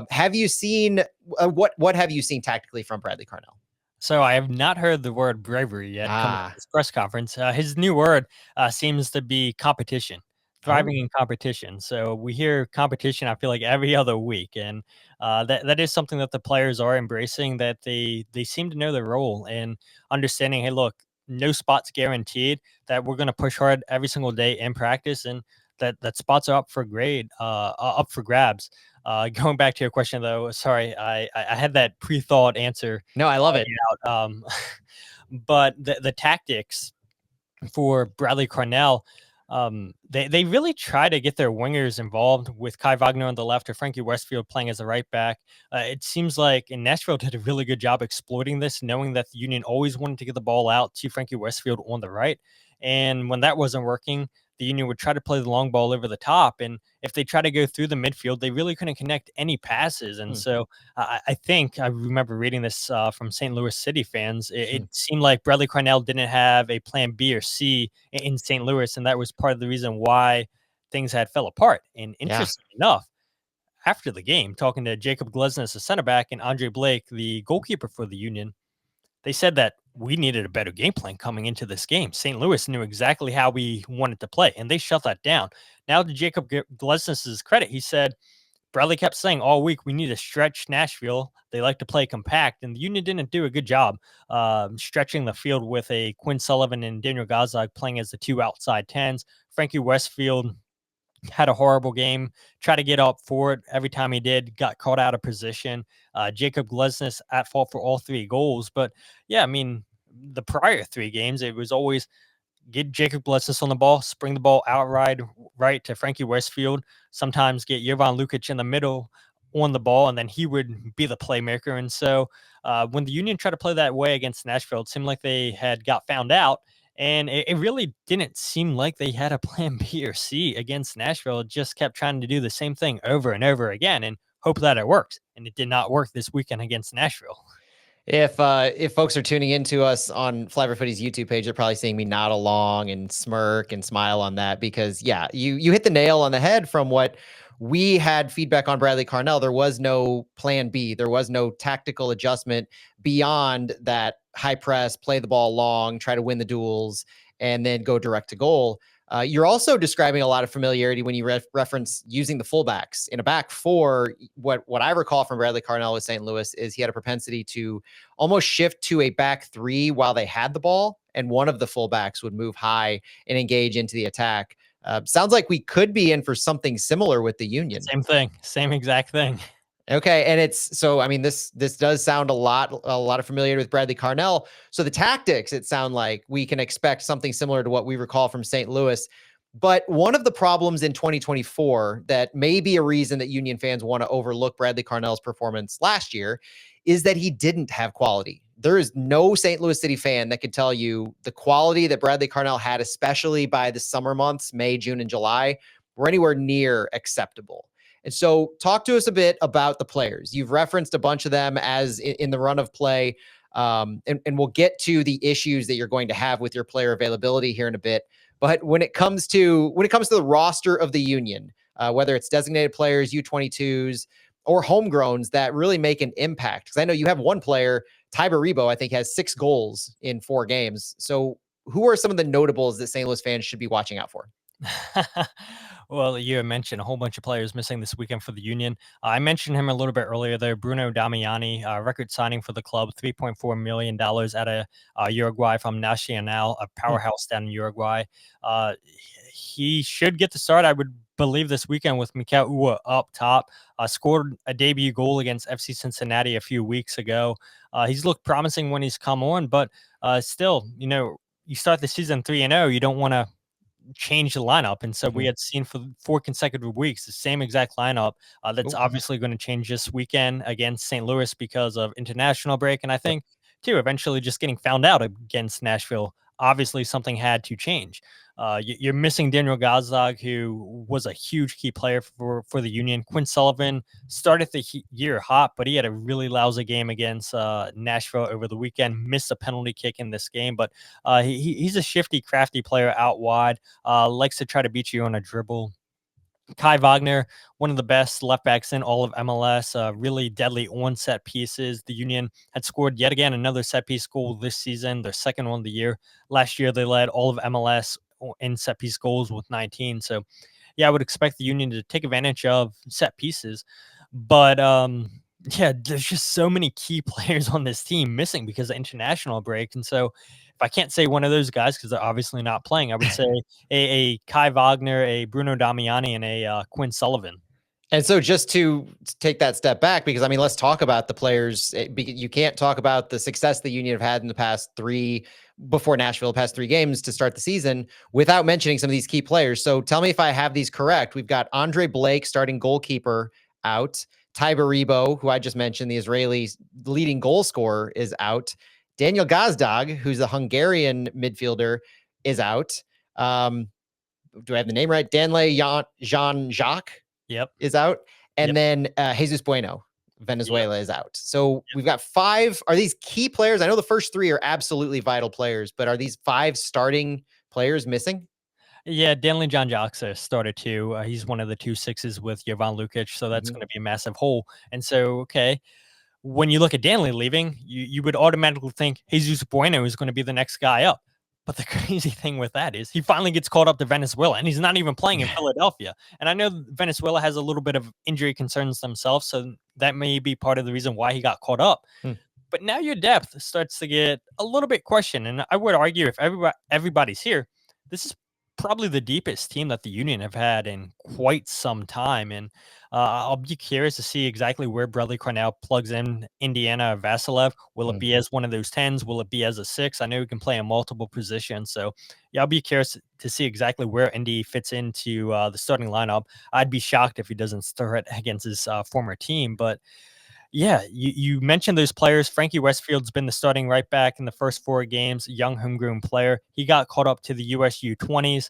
Speaker 1: Have you seen what have you seen tactically from Bradley Carnell?
Speaker 2: So I have not heard the word bravery yet coming at
Speaker 1: Ah,
Speaker 2: this press conference. His new word seems to be competition,
Speaker 1: oh,
Speaker 2: thriving in competition. So we hear competition, I feel like every other week, and that is something that the players are embracing. That they seem to know their role and understanding. Hey, look, no spots guaranteed. That we're going to push hard every single day in practice, and that spots are up for up for grabs. Going back to your question though, sorry, I had that pre-thought answer
Speaker 1: no, I love it.
Speaker 2: out. But the tactics for Bradley Carnell, they really try to get their wingers involved with Kai Wagner on the left or Frankie Westfield playing as a right back. It seems like in Nashville did a really good job exploiting this, knowing that the Union always wanted to get the ball out to Frankie Westfield on the right. And when that wasn't working, the Union would try to play the long ball over the top. And if they try to go through the midfield, they really couldn't connect any passes. And
Speaker 1: Hmm.
Speaker 2: so I think I remember reading this from St. Louis City fans. It
Speaker 1: Hmm.
Speaker 2: seemed like Bradley Carnell didn't have a plan B or C in St. Louis, and that was part of the reason why things had fell apart. And
Speaker 1: Yeah.
Speaker 2: interestingly enough, after the game, talking to Jacob Glesnes, the center back, and Andre Blake, the goalkeeper for the Union, they said that we needed a better game plan coming into this game. St. Louis knew exactly how we wanted to play, and they shut that down. Now, to Jacob Glesnes' credit, he said Bradley kept saying all week, we need to stretch Nashville. They like to play compact, and the Union didn't do a good job stretching the field with a Quinn Sullivan and Daniel Gazdag playing as the two outside tens. Frankie Westfield had a horrible game, tried to get up for it. Every time he did, got caught out of position. Jacob Glesnes at fault for all three goals. But yeah, I mean, the prior three games, it was always get Jacob Blessis on the ball, spring the ball outright right to Frankie Westfield. Sometimes get Jovan Lukic in the middle on the ball, and then he would be the playmaker. And so when the Union tried to play that way against Nashville, it seemed like they had got found out. And it really didn't seem like they had a plan B or C against Nashville. It just kept trying to do the same thing over and over again and hope that it works. And it did not work this weekend against Nashville.
Speaker 1: If folks are tuning into us on Flavor Footy's YouTube page, they're probably seeing me nod along and smirk and smile on that, because yeah, you hit the nail on the head. From what we had feedback on Bradley Carnell, there was no plan B. There was no tactical adjustment beyond that high press, play the ball long, try to win the duels, and then go direct to goal. You're also describing a lot of familiarity when you reference using the fullbacks in a back four. What I recall from Bradley Carnell with St. Louis is he had a propensity to almost shift to a back three while they had the ball, and one of the fullbacks would move high and engage into the attack. Sounds like we could be in for something similar with the Union.
Speaker 2: Same thing, same exact thing.
Speaker 1: Okay, and it's so. I mean, this does sound a lot of familiarity with Bradley Carnell. So the tactics, it sound like we can expect something similar to what we recall from St. Louis. But one of the problems in 2024 that may be a reason that Union fans want to overlook Bradley Carnell's performance last year is that he didn't have quality. There is no St. Louis City fan that could tell you the quality that Bradley Carnell had, especially by the summer months, May, June, and July, were anywhere near acceptable. And so talk to us a bit about the players. You've referenced a bunch of them as in the run of play. And we'll get to the issues that you're going to have with your player availability here in a bit. But when it comes to the roster of the Union, whether it's designated players, U22s, or homegrowns that really make an impact? Because I know you have one player, Tiber Rebo, I think has 6 goals in 4 games. So who are some of the notables that St. Louis fans should be watching out for?
Speaker 2: Well, you had mentioned a whole bunch of players missing this weekend for the Union. I mentioned him a little bit earlier there. Bruno Damiani, record signing for the club, $3.4 million out of Uruguay from Nacional, a
Speaker 1: Hmm.
Speaker 2: powerhouse down in Uruguay. Uh, he should get the start, I would believe, this weekend with Mikel Ua up top. Scored a debut goal against FC Cincinnati a few weeks ago. He's looked promising when he's come on, but still, you start the season 3-0, you don't want to change the lineup. And so we
Speaker 1: Mhm.
Speaker 2: had seen for 4 consecutive weeks the same exact lineup. That's
Speaker 1: Ooh,
Speaker 2: obviously going to change this weekend against St. Louis because of international break. And I
Speaker 1: yep.
Speaker 2: think, too, eventually just getting found out against Nashville. Obviously, something had to change. You're missing Daniel Gazdag, who was a huge key player for the Union. Quinn Sullivan started the year hot, but he had a really lousy game against Nashville over the weekend. Missed a penalty kick in this game, but he's a shifty, crafty player out wide. Likes to try to beat you on a dribble. Kai Wagner, one of the best left backs in all of MLS, really deadly on set pieces. The Union had scored yet again another set piece goal this season, their second one of the year. Last year, they led all of MLS in set piece goals with 19. So, yeah, I would expect the Union to take advantage of set pieces. But yeah, there's just so many key players on this team missing because of international break. And so if I can't say one of those guys because they're obviously not playing, I would say a Kai Wagner, a Bruno Damiani, and a Quinn Sullivan.
Speaker 1: And so just to take that step back, because I mean, let's talk about the players. You can't talk about the success the Union have had in the past 3 before Nashville, the past 3 games to start the season without mentioning some of these key players. So tell me if I have these correct. We've got Andre Blake, starting goalkeeper, out. Tiber Rebo, who I just mentioned, the Israeli leading goal scorer, is out. Daniel Gazdag, who's the Hungarian midfielder, is out. Do I have the name right? Danley Jean Jacques
Speaker 2: Yep.
Speaker 1: is out. And
Speaker 2: Yep.
Speaker 1: then Jesus Bueno,
Speaker 2: Yep.
Speaker 1: Venezuela, is out. So we've got 5. Are these key players? I know the first 3 are absolutely vital players, but are these 5 starting players missing?
Speaker 2: Yeah, Danley John Joxa started too. He's one of the 2 6s with Jovan Lukic, so that's
Speaker 1: Mhm.
Speaker 2: going to be a massive hole. And so, okay, when you look at Danley leaving, you would automatically think Jesus Bueno is going to be the next guy up. But the crazy thing with that is he finally gets called up to Venezuela and he's not even playing in Philadelphia. And I know Venezuela has a little bit of injury concerns themselves, so that may be part of the reason why he got caught up.
Speaker 1: Hmm.
Speaker 2: But now your depth starts to get a little bit questioned. And I would argue if everybody's here, this is probably the deepest team that the Union have had in quite some time. And I'll be curious to see exactly where Bradley Carnell plugs in Indiana Vassilev. Will it
Speaker 1: Hmm.
Speaker 2: be as one of those 10s? Will it be as a 6? I know he can play in multiple positions. So, yeah, I'll be curious to see exactly where Indy fits into the starting lineup. I'd be shocked if he doesn't start against his former team. But yeah, you mentioned those players. Frankie Westfield's been the starting right back in the first 4 games, young homegrown player. He got caught up to the USU 20s.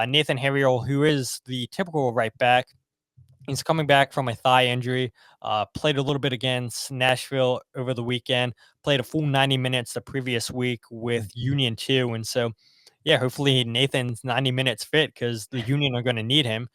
Speaker 2: Nathan Harriel, who is the typical right back, he's coming back from a thigh injury. Played a little bit against Nashville over the weekend. Played a full 90 minutes the previous week with Union 2. And so, yeah, hopefully Nathan's 90 minutes fit because the Union are going to need him.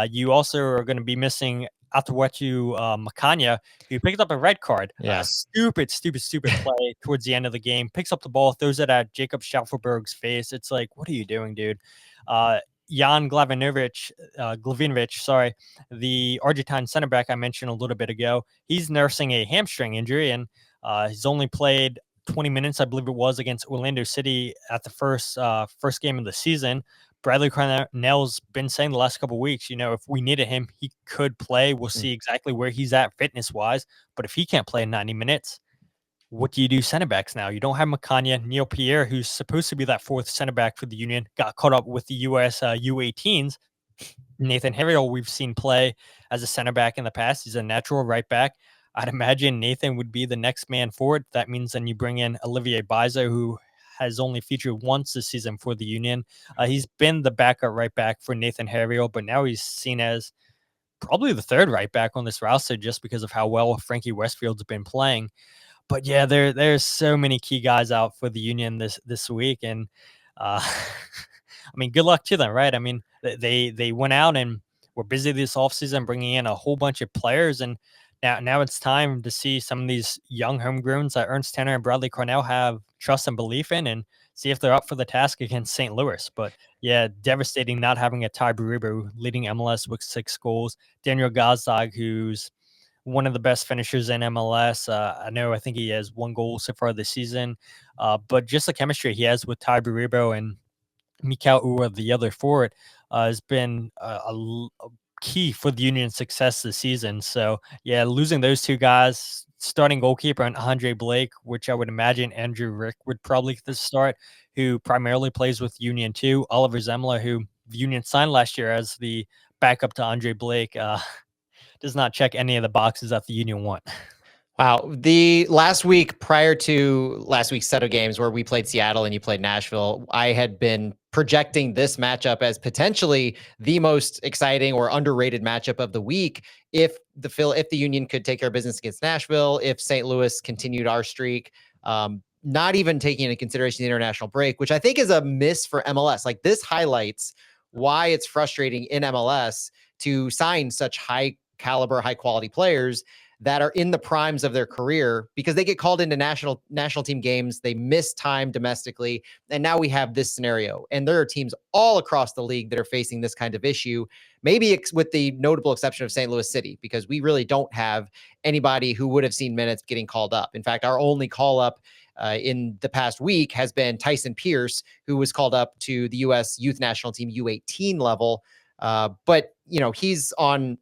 Speaker 2: You also are going to be missing Atawetu Makanya, who picked up a red card.
Speaker 1: Yeah.
Speaker 2: Stupid play towards the end of the game. Picks up the ball, throws it at Jacob Schaufelberg's face. It's like, what are you doing, dude? Jan Glavinovic, sorry, the Argentine center back I mentioned a little bit ago, he's nursing a hamstring injury, and he's only played 20 minutes, I believe it was, against Orlando City at the first game of the season. Bradley Carnell's been saying the last couple of weeks, if we needed him, he could play. We'll
Speaker 1: Mm.
Speaker 2: see exactly where he's at fitness wise. But if he can't play in 90 minutes, what do you do center backs now? You don't have Makanya. Neil Pierre, who's supposed to be that 4th center back for the Union, got caught up with the U.S. U18s. Nathan Harriel, we've seen play as a center back in the past. He's a natural right back. I'd imagine Nathan would be the next man forward. That means then you bring in Olivier Bizo, who has only featured once this season for the Union. He's been the backup right back for Nathan Harriel, but now he's seen as probably the 3rd right back on this roster just because of how well Frankie Westfield's been playing. But yeah, there's so many key guys out for the Union this week, and I mean, good luck to them, right? I mean, they went out and were busy this offseason bringing in a whole bunch of players, and Now it's time to see some of these young homegrowns that Ernst Tanner and Bradley Carnell have trust and belief in, and see if they're up for the task against St. Louis. But yeah, devastating not having a Ty Barubo leading MLS with 6 goals. Daniel Gazdag, who's one of the best finishers in MLS. I think he has 1 goal so far this season. But just the chemistry he has with Ty Barubo and Mikal Ura, the other forward, has been a key for the Union's success this season. So, yeah, losing those 2 guys, starting goalkeeper and Andre Blake, which I would imagine Andrew Rick would probably get the start, who primarily plays with Union too. Oliver Zemler, who the Union signed last year as the backup to Andre Blake, does not check any of the boxes that the Union want.
Speaker 1: Wow. The last week prior to last week's set of games where we played Seattle and you played Nashville, I had been projecting this matchup as potentially the most exciting or underrated matchup of the week if the Union could take care of business against Nashville, if St. Louis continued our streak. Not even taking into consideration the international break, which I think is a miss for MLS. Like, this highlights why it's frustrating in MLS to sign such high caliber, high quality players that are in the primes of their career, because they get called into national team games, they miss time domestically, and now we have this scenario. And there are teams all across the league that are facing this kind of issue, maybe with the notable exception of St. Louis City, because we really don't have anybody who would have seen minutes getting called up. In fact, our only call up in the past week has been Tyson Pierce, who was called up to the U.S. youth national team U18 level. But he's an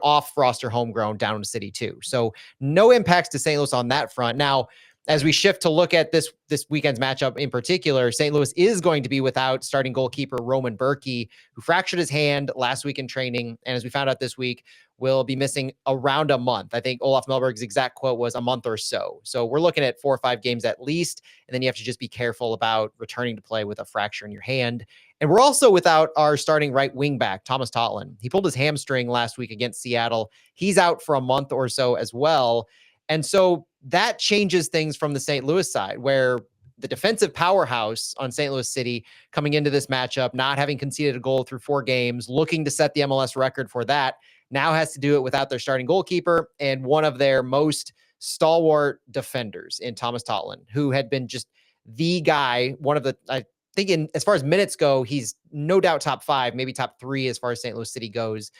Speaker 1: off roster homegrown down in the city too. So no impacts to St. Louis on that front. Now, as we shift to look at this weekend's matchup in particular, St. Louis is going to be without starting goalkeeper Roman Berkey, who fractured his hand last week in training, and as we found out this week, will be missing around a month. I think Olaf Melberg's exact quote was a month or so. So we're looking at 4 or 5 games at least, and then you have to just be careful about returning to play with a fracture in your hand. And we're also without our starting right wing back, Thomas Totland. He pulled his hamstring last week against Seattle. He's out for a month or so as well. And so that changes things from the St. Louis side, where the defensive powerhouse on St. Louis City coming into this matchup, not having conceded a goal through 4 games, looking to set the MLS record for that, now has to do it without their starting goalkeeper and one of their most stalwart defenders in Thomas Totland, who had been just the guy, one of the, I think as far as minutes go, he's no doubt top 5, maybe top 3 as far as St. Louis City goes.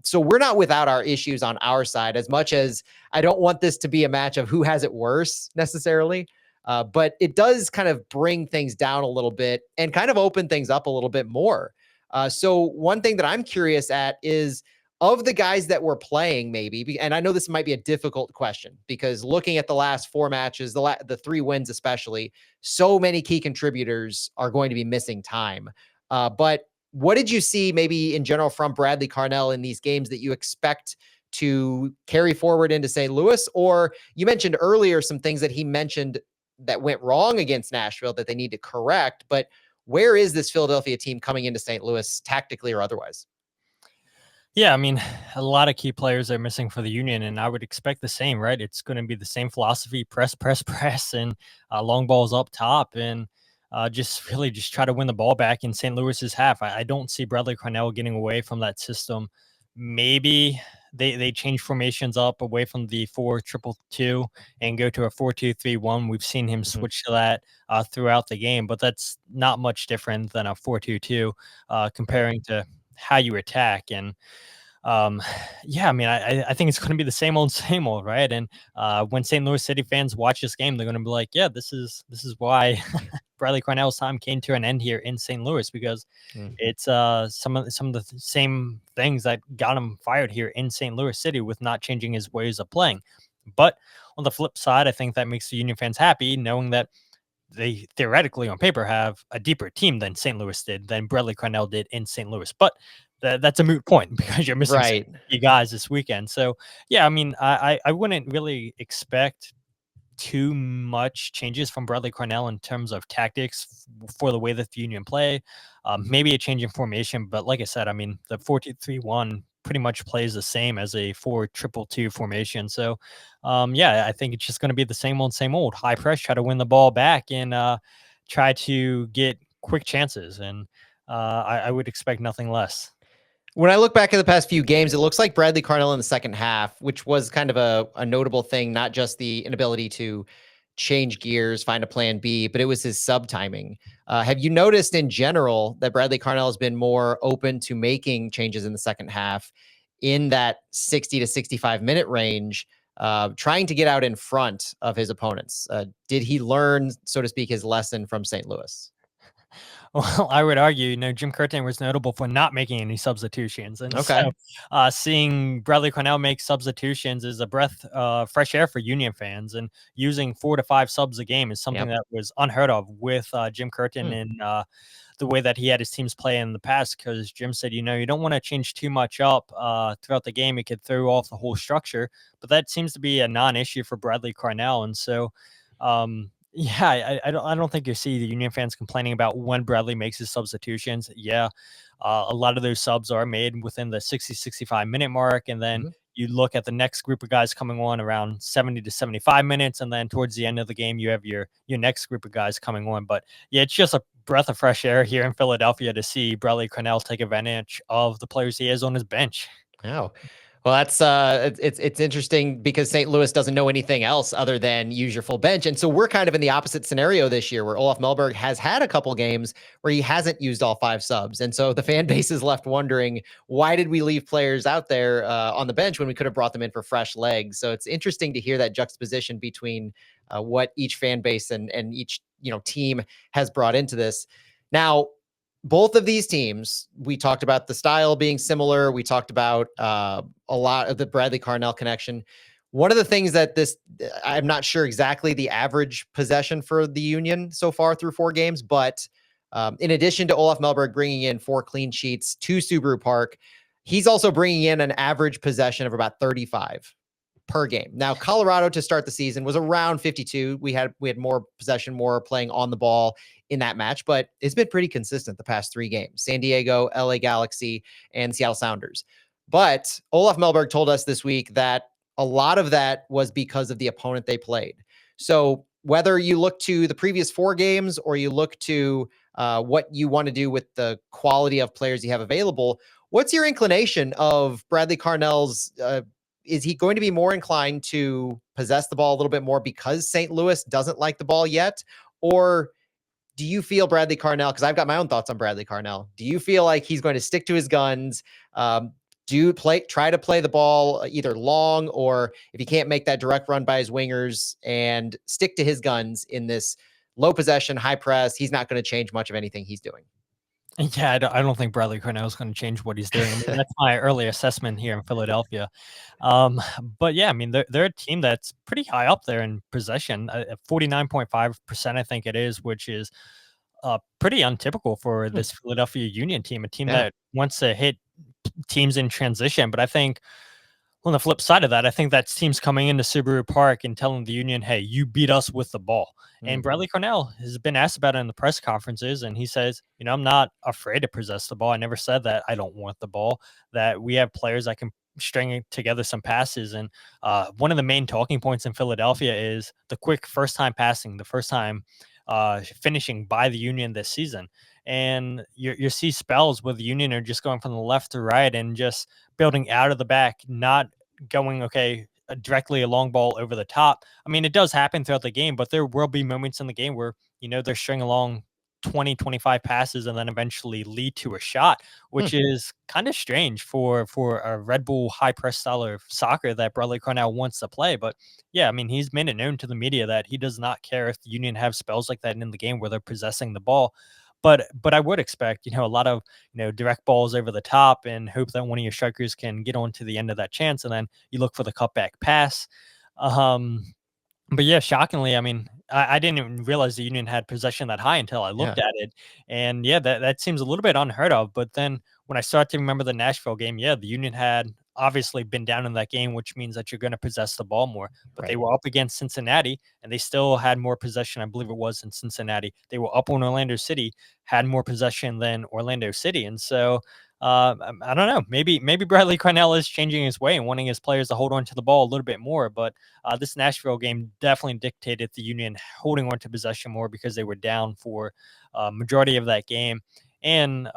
Speaker 1: So we're not without our issues on our side, as much as I don't want this to be a match of who has it worse necessarily. But it does kind of bring things down a little bit and kind of open things up a little bit more. So one thing that I'm curious at is, of the guys that we're playing, maybe, and I know this might be a difficult question because looking at the last 4 matches, the 3 wins especially, so many key contributors are going to be missing time. But what did you see maybe in general from Bradley Carnell in these games that you expect to carry forward into St. Louis? Or you mentioned earlier some things that he mentioned that went wrong against Nashville that they need to correct, but where is this Philadelphia team coming into St. Louis tactically or otherwise?
Speaker 2: Yeah, I mean, a lot of key players are missing for the Union, and I would expect the same, right? It's going to be the same philosophy: press, press, press, and long balls up top, and just really just try to win the ball back in St. Louis's half. I don't see Bradley Carnell getting away from that system. Maybe they change formations up away from the 4-2-2 and go to a 4-2-3-1. We've seen him switch to that throughout the game, but that's not much different than a 4-2-2 comparing to how you attack. And yeah, I mean, I think it's going to be the same old, right? And when St. Louis City fans watch this game, they're going to be like, yeah, this is why Bradley Carnell's time came to an end here in St. Louis, because it's some of the same things that got him fired here in St. Louis City with not changing his ways of playing. But on the flip side, I think that makes the Union fans happy, knowing that they theoretically on paper have a deeper team than St. Louis did, than Bradley Carnell did in St. Louis. But that's a moot point because you're missing
Speaker 1: Right.
Speaker 2: you guys this weekend. So yeah, I mean, I wouldn't really expect too much changes from Bradley Carnell in terms of tactics for the way that the Union play. Maybe a change in formation, but like I said, I mean, the 4-2-3-1 pretty much plays the same as a 4-2-2 formation. So, yeah, I think it's just going to be the same old high press, try to win the ball back and try to get quick chances. And I would expect nothing less.
Speaker 1: When I look back at the past few games, it looks like Bradley Carnell in the second half, which was kind of a notable thing, not just the inability to change gears, find a plan B, but it was his sub timing. Have you noticed in general that Bradley Carnell has been more open to making changes in the second half in that 60 to 65-minute range, trying to get out in front of his opponents? Did he learn, so to speak, his lesson from St. Louis?
Speaker 2: Well, I would argue, Jim Curtin was notable for not making any substitutions, and
Speaker 1: Okay.
Speaker 2: so seeing Bradley Cornell make substitutions is a breath fresh air for Union fans. And using 4 to 5 subs a game is something
Speaker 1: Yep.
Speaker 2: that was unheard of with Jim Curtin
Speaker 1: Hmm.
Speaker 2: and the way that he had his teams play in the past. Because Jim said, you don't want to change too much up throughout the game; it could throw off the whole structure. But that seems to be a non-issue for Bradley Cornell, and so. Yeah, I don't think you see the Union fans complaining about when Bradley makes his substitutions. Yeah, a lot of those subs are made within the 60-65 minute mark, and then
Speaker 1: Mhm.
Speaker 2: you look at the next group of guys coming on around 70 to 75 minutes, and then towards the end of the game, you have your next group of guys coming on. But yeah, it's just a breath of fresh air here in Philadelphia to see Bradley Cornell take advantage of the players he has on his bench.
Speaker 1: Oh. Well, that's it's interesting because St. Louis doesn't know anything else other than use your full bench. And so we're kind of in the opposite scenario this year where Olaf Melberg has had a couple games where he hasn't used all five subs. And so the fan base is left wondering, why did we leave players out there on the bench when we could have brought them in for fresh legs? So it's interesting to hear that juxtaposition between what each fan base and each team has brought into this. Now, both of these teams, we talked about the style being similar. We talked about a lot of the Bradley Carnell connection. One of the things that I'm not sure exactly the average possession for the Union so far through 4 games, but in addition to Olaf Melberg bringing in 4 clean sheets to Subaru Park, he's also bringing in an average possession of about 35 per game. Now, Colorado to start the season was around 52. We had more possession, more playing on the ball in that match, but it's been pretty consistent the past 3 games. San Diego, LA Galaxy, and Seattle Sounders. But Olaf Melberg told us this week that a lot of that was because of the opponent they played. So whether you look to the previous 4 games or you look to what you want to do with the quality of players you have available, what's your inclination of Bradley Carnell's is he going to be more inclined to possess the ball a little bit more because St. Louis doesn't like the ball yet? Or do you feel Bradley Carnell? Because I've got my own thoughts on Bradley Carnell. Do you feel like he's going to stick to his guns? Try to play the ball either long or if he can't make that direct run by his wingers and stick to his guns in this low possession, high press? He's not going to change much of anything he's doing.
Speaker 2: Yeah, I don't think Bradley Cornell is going to change what he's doing. I mean, that's my early assessment here in Philadelphia. But yeah, I mean, they're a team that's pretty high up there in possession, 49.5%, I think it is, which is pretty untypical for
Speaker 1: Hmm.
Speaker 2: this Philadelphia Union team, a team
Speaker 1: Yeah.
Speaker 2: that wants to hit teams in transition. But I think on the flip side of that, I think that's teams coming into Subaru Park and telling the Union, "Hey, you beat us with the ball." And
Speaker 1: Hmm.
Speaker 2: Bradley Cornell has been asked about it in the press conferences, and he says, "I'm not afraid to possess the ball. I never said that I don't want the ball. That we have players that can string together some passes." And one of the main talking points in Philadelphia is the quick first time passing, the first time finishing by the Union this season. And you see spells where the Union are just going from the left to right and just building out of the back, not going directly a long ball over the top. I mean, it does happen throughout the game, but there will be moments in the game where they're stringing along 20-25 passes and then eventually lead to a shot,
Speaker 1: Hmm.
Speaker 2: which is kind of strange for a Red Bull high press style of soccer that Bradley Cornell wants to play. But yeah, I mean, he's made it known to the media that he does not care if the Union have spells like that in the game where they're possessing the ball. But I would expect, a lot of, direct balls over the top and hope that one of your strikers can get on to the end of that chance. And then you look for the cutback pass. Um, but yeah, shockingly, I mean, I didn't even realize the Union had possession that high until I
Speaker 1: Yeah.
Speaker 2: looked at it. And yeah, that seems a little bit unheard of. But then when I start to remember the Nashville game, yeah, the Union had obviously been down in that game, which means that you're going to possess the ball more. But they
Speaker 1: Right.
Speaker 2: were up against Cincinnati and they still had more possession. I believe it was in Cincinnati. They were up on Orlando City, had more possession than Orlando City. And so I don't know. Maybe Bradley Cornell is changing his way and wanting his players to hold on to the ball a little bit more. But this Nashville game definitely dictated the Union holding on to possession more because they were down for majority of that game. And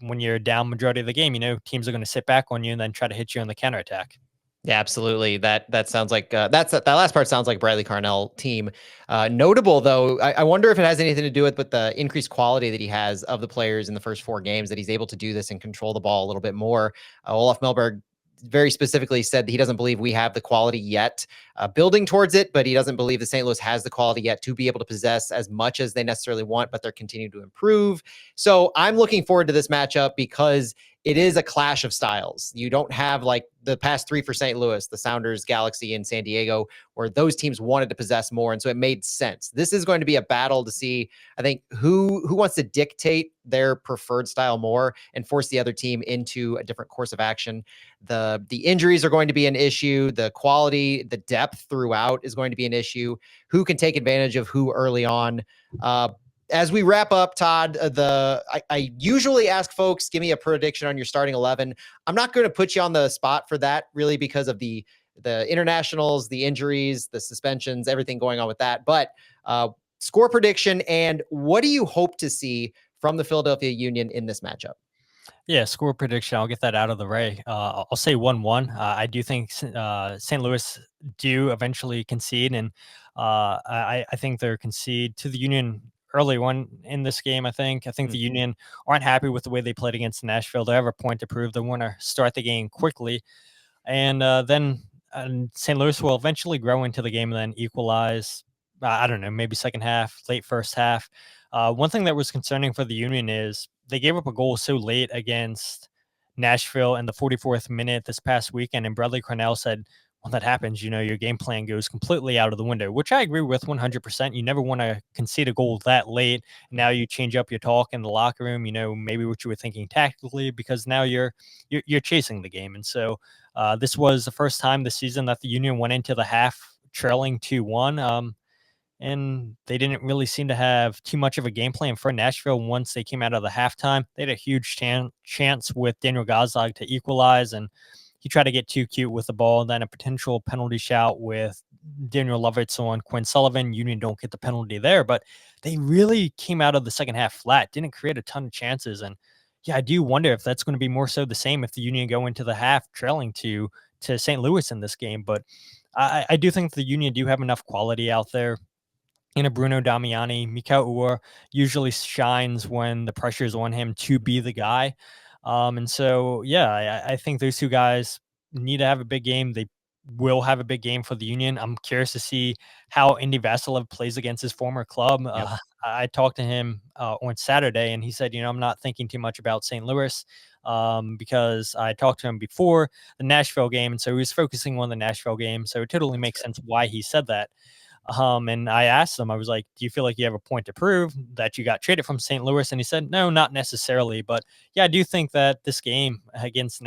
Speaker 2: when you're down majority of the game, teams are going to sit back on you and then try to hit you on the counterattack.
Speaker 1: Yeah, absolutely. That sounds like that last part sounds like Bradley Carnell team. Notable though, I wonder if it has anything to do with the increased quality that he has of the players in the first 4 games, that he's able to do this and control the ball a little bit more. Olaf Melberg very specifically said that he doesn't believe we have the quality yet, building towards it, but he doesn't believe that St. Louis has the quality yet to be able to possess as much as they necessarily want, but they're continuing to improve. So I'm looking forward to this matchup because it is a clash of styles. You don't have like the past 3 for St. Louis, the Sounders, Galaxy, and San Diego, where those teams wanted to possess more. And so it made sense. This is going to be a battle to see, I think, who wants to dictate their preferred style more and force the other team into a different course of action. The injuries are going to be an issue. The quality, the depth throughout is going to be an issue. Who can take advantage of who early on? As we wrap up, Todd, I usually ask folks, give me a prediction on your starting 11. I'm not going to put you on the spot for that, really, because of the internationals, the injuries, the suspensions, everything going on with that. But score prediction, and what do you hope to see from the Philadelphia Union in this matchup?
Speaker 2: Yeah, score prediction. I'll get that out of the way. I'll say 1-1. I do think St. Louis do eventually concede, and I think they're concede to the Union early one in this game. I think the Union aren't happy with the way they played against Nashville. They have a point to prove. They want to start the game quickly, and then St. Louis will eventually grow into the game and then equalize. I don't know, maybe second half, late first half. One thing that was concerning for the Union is they gave up a goal so late against Nashville in the 44th minute this past weekend. And Bradley Carnell said, when that happens, your game plan goes completely out of the window, which I agree with 100%. You never want to concede a goal that late. Now you change up your talk in the locker room, maybe what you were thinking tactically, because now you're chasing the game. And so this was the first time this season that the Union went into the half trailing 2-1. And they didn't really seem to have too much of a game plan for Nashville once they came out of the halftime. They had a huge chance with Daniel Gazdag to equalize, and he tried to get too cute with the ball. And then a potential penalty shout with Daniel Lovitz on Quinn Sullivan. Union don't get the penalty there, but they really came out of the second half flat, didn't create a ton of chances. And yeah, I do wonder if that's going to be more so the same if the Union go into the half trailing to St. Louis in this game. But I do think the Union do have enough quality out there. Bruno Damiani, Mikal Uhre usually shines when the pressure is on him to be the guy. And so, yeah, I think those two guys need to have a big game. They will have a big game for the Union. I'm curious to see how Indiana Vassilev plays against his former club.
Speaker 1: Yep.
Speaker 2: I talked to him on Saturday, and he said, I'm not thinking too much about St. Louis because I talked to him before the Nashville game. And so he was focusing on the Nashville game. So it totally makes sense why he said that. And I asked him, I was like, do you feel like you have a point to prove that you got traded from St. Louis? And he said, no, not necessarily. But yeah, I do think that this game against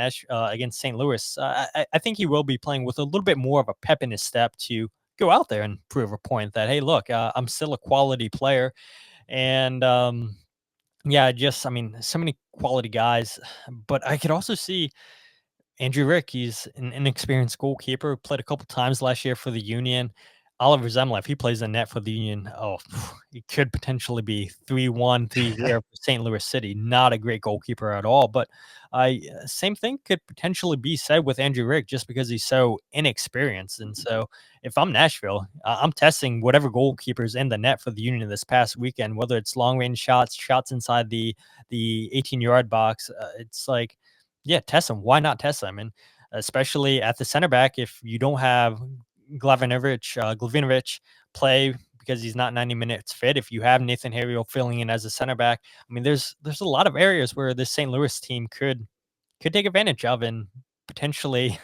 Speaker 2: St. Louis, I think he will be playing with a little bit more of a pep in his step to go out there and prove a point that, hey, look, I'm still a quality player. And yeah, so many quality guys. But I could also see Andrew Rick. He's an inexperienced goalkeeper, played a couple times last year for the Union. Oliver Zemlev, he plays the net for the Union. Oh, it could potentially be 3-1, 3-0 for St. Louis City. Not a great goalkeeper at all. But same thing could potentially be said with Andrew Rick just because he's so inexperienced. And so if I'm Nashville, I'm testing whatever goalkeepers in the net for the Union this past weekend, whether it's long-range shots inside the 18-yard box. It's like, yeah, test them. Why not test them? And especially at the center back, if you don't have Glavinovic play because he's not 90 minutes fit. If you have Nathan Harriel filling in as a center back, there's a lot of areas where this St. Louis team could take advantage of and potentially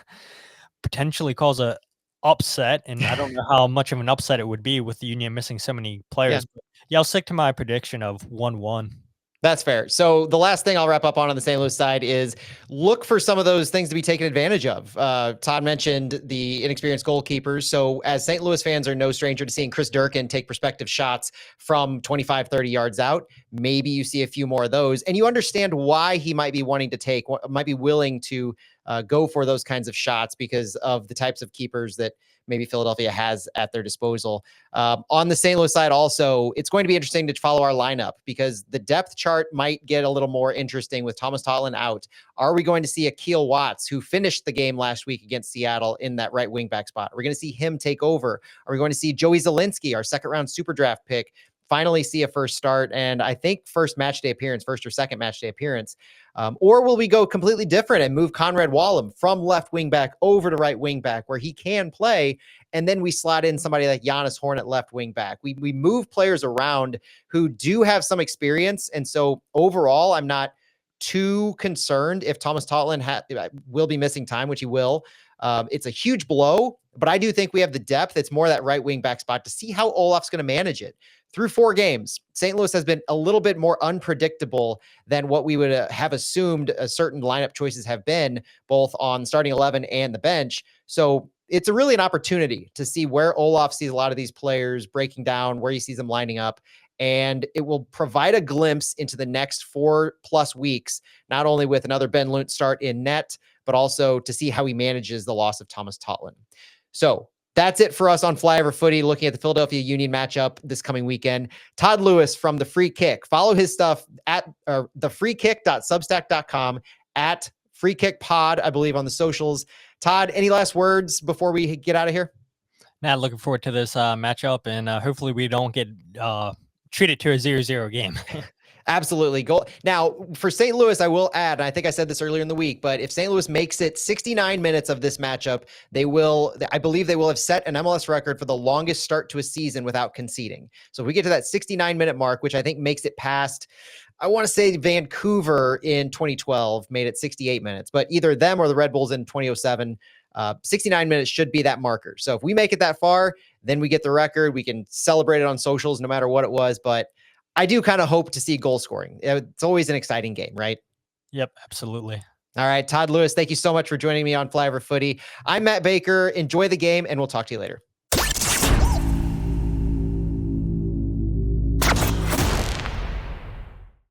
Speaker 2: cause a upset. And I don't know how much of an upset it would be with the Union missing so many players.
Speaker 1: Yeah.
Speaker 2: But yeah, I'll stick to my prediction of 1-1.
Speaker 1: That's fair. So the last thing I'll wrap up on the St. Louis side is look for some of those things to be taken advantage of. Todd mentioned the inexperienced goalkeepers. So as St. Louis fans are no stranger to seeing Chris Durkin take prospective shots from 25, 30 yards out, maybe you see a few more of those, and you understand why he might be wanting to might be willing to go for those kinds of shots because of the types of keepers that maybe Philadelphia has at their disposal. On the St. Louis side also, it's going to be interesting to follow our lineup because the depth chart might get a little more interesting with Thomas Totland out. Are we going to see Akil Watts, who finished the game last week against Seattle in that right wing back spot? Are we going to see him take over? Are we going to see Joey Zielinski, our second round super draft pick, finally see a first start and I think first or second match day appearance? Or will we go completely different and move Conrad Wallem from left wing back over to right wing back where he can play? And then we slot in somebody like Giannis Horn at left wing back. We move players around who do have some experience. And so overall, I'm not too concerned if Thomas Totland will be missing time, which he will. It's a huge blow, but I do think we have the depth. It's more that right wing back spot to see how Olaf's going to manage it. Through 4 games, St. Louis has been a little bit more unpredictable than what we would have assumed certain lineup choices have been, both on starting 11 and the bench. So it's really an opportunity to see where Olaf sees a lot of these players breaking down, where he sees them lining up. And it will provide a glimpse into the next 4+ weeks, not only with another Ben Lunt start in net, but also to see how he manages the loss of Thomas Totland. So that's it for us on Flyover Footy, looking at the Philadelphia Union matchup this coming weekend. Todd Lewis from The Free Kick. Follow his stuff at thefreekick.substack.com, at Free Kick Pod, I believe, on the socials. Todd, any last words before we get out of here?
Speaker 2: Nah, looking forward to this matchup, and hopefully we don't get treated to a 0-0 game.
Speaker 1: Absolutely. Go now for St. Louis. I will add, and I think I said this earlier in the week, but if St. Louis makes it 69 minutes of this matchup, I believe they will have set an MLS record for the longest start to a season without conceding. So if we get to that 69-minute mark, which I think makes it past, I want to say Vancouver in 2012 made it 68 minutes, but either them or the Red Bulls in 2007, 69 minutes should be that marker. So if we make it that far, then we get the record. We can celebrate it on socials no matter what it was, but I do kind of hope to see goal scoring. It's always an exciting game, right?
Speaker 2: Yep, absolutely.
Speaker 1: All right, Todd Lewis, thank you so much for joining me on Flyover Footy. I'm Matt Baker. Enjoy the game, and we'll talk to you later.